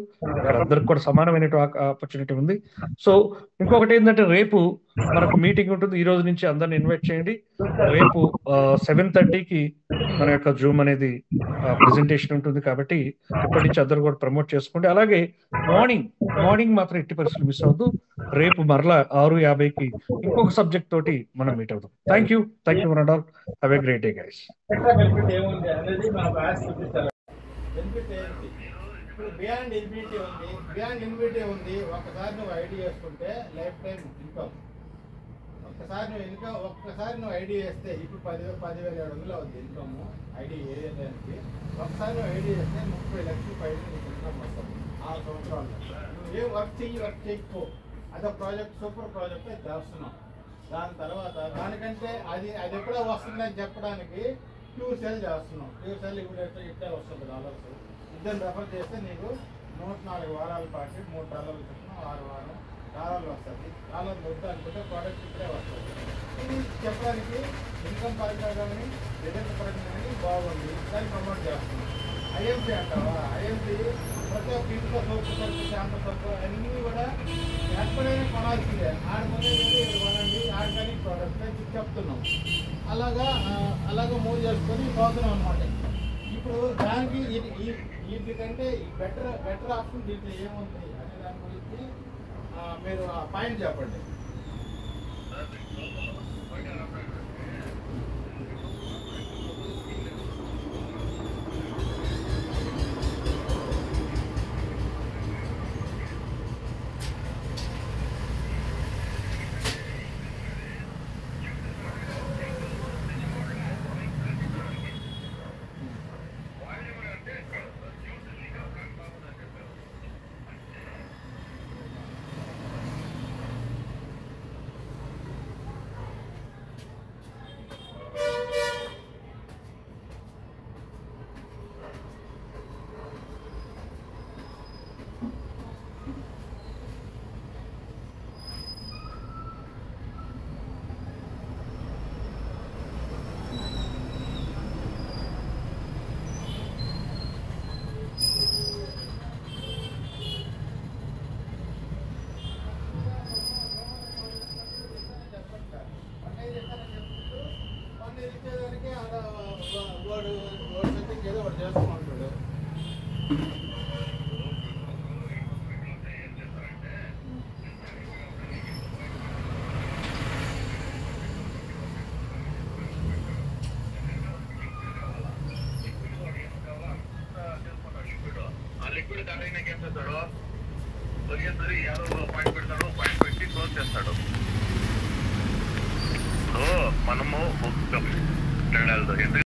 అందరికి కూడా సమానమైన ఆపర్చునిటీ ఉంది. సో ఇంకొకటి ఏంటంటే రేపు మనకు మీటింగ్ ఉంటుంది. ఈ రోజు నుంచి అందరిని ఇన్వైట్ చేయండి. రేపు 7:30కి మన యొక్క జూమ్ అనేది ప్రెజెంటేషన్ ఉంటుంది. కాబట్టి ఇప్పటి నుంచి అందరూ కూడా ప్రమోట్ చేసుకోండి. అలాగే మార్నింగ్ మాత్రం ఎట్టి పరిస్థితులు మిస్ అవ్వద్దు. రేపు మరలా 6:50కి ఇంకొక సబ్జెక్ట్ తోటి మనం మీట్ అవుతాం. Thank you one and all. Have a great day guys. ఇప్పుడు బియాండ్ ఇన్ఫినిటీ ఉంది. ఒకసారి నువ్వు ఐడి చేసుకుంటే లైఫ్ టైం ఇన్కమ్. ఒక్కసారి నువ్వు ఐడి చేస్తే ఇప్పుడు 10,700 అవుతుంది ఇన్కమ్. ఐడి ఏరియాకి ఒకసారి నువ్వు ఐడి చేస్తే 30 లక్షలు పైన నీకు ఇన్కమ్ వస్తుంది 6 సంవత్సరాలు. నువ్వు ఏం వర్క్ చేయకపో, అదొక ప్రాజెక్ట్, సూపర్ ప్రాజెక్ట్ అది చేస్తున్నాం. దాని తర్వాత దానికంటే అది ఎప్పుడో వస్తుందని చెప్పడానికి ప్యూర్ సెల్ చేస్తున్నాం. ప్యూర్ సెల్ ఇప్పుడు ఇట్లా వస్తుంది $. ఇద్దరు రెఫర్ చేస్తే నీకు 104 వారాల పాటు $3 చొప్పున 6 వారం $. వస్తుంది. $. వద్దు అనుకుంటే ప్రోడక్ట్ ఇప్పుడే వస్తుంది. ఇది చెప్పడానికి ఇన్కమ్ పరంగా కానీ రిజల్ట్ పరంగా కానీ బాగుంది. దాన్ని ప్రమోట్ చేస్తున్నాం. ఐఎంసీ అంటావా? ఐఎంసీ ప్రతి ఒక్క ఇంట్లో సోపు సరుకు, షాంపూ సరుకు అన్నీ కూడా ఎక్కడైనా కొనాల్సిందే. ఆడుకునే కొనండి, ఆర్గానిక్ ప్రోడక్ట్స్ అని చెప్తున్నాం. అలాగా మూవ్ చేసుకొని పోతున్నాం అనమాట. ఇప్పుడు దానికి వీటికంటే బెటర్ ఆప్షన్ దీంట్లో ఏముంది అనే దాని గురించి మీరు ఆ పాయింట్ చెప్పండి. చేస్తాడు, పోయేసరి ఏదో పాయింట్ పెడతాడు, పాయింట్ పెట్టి క్లోజ్ చేస్తాడు. సో మనము ఎందుకంటే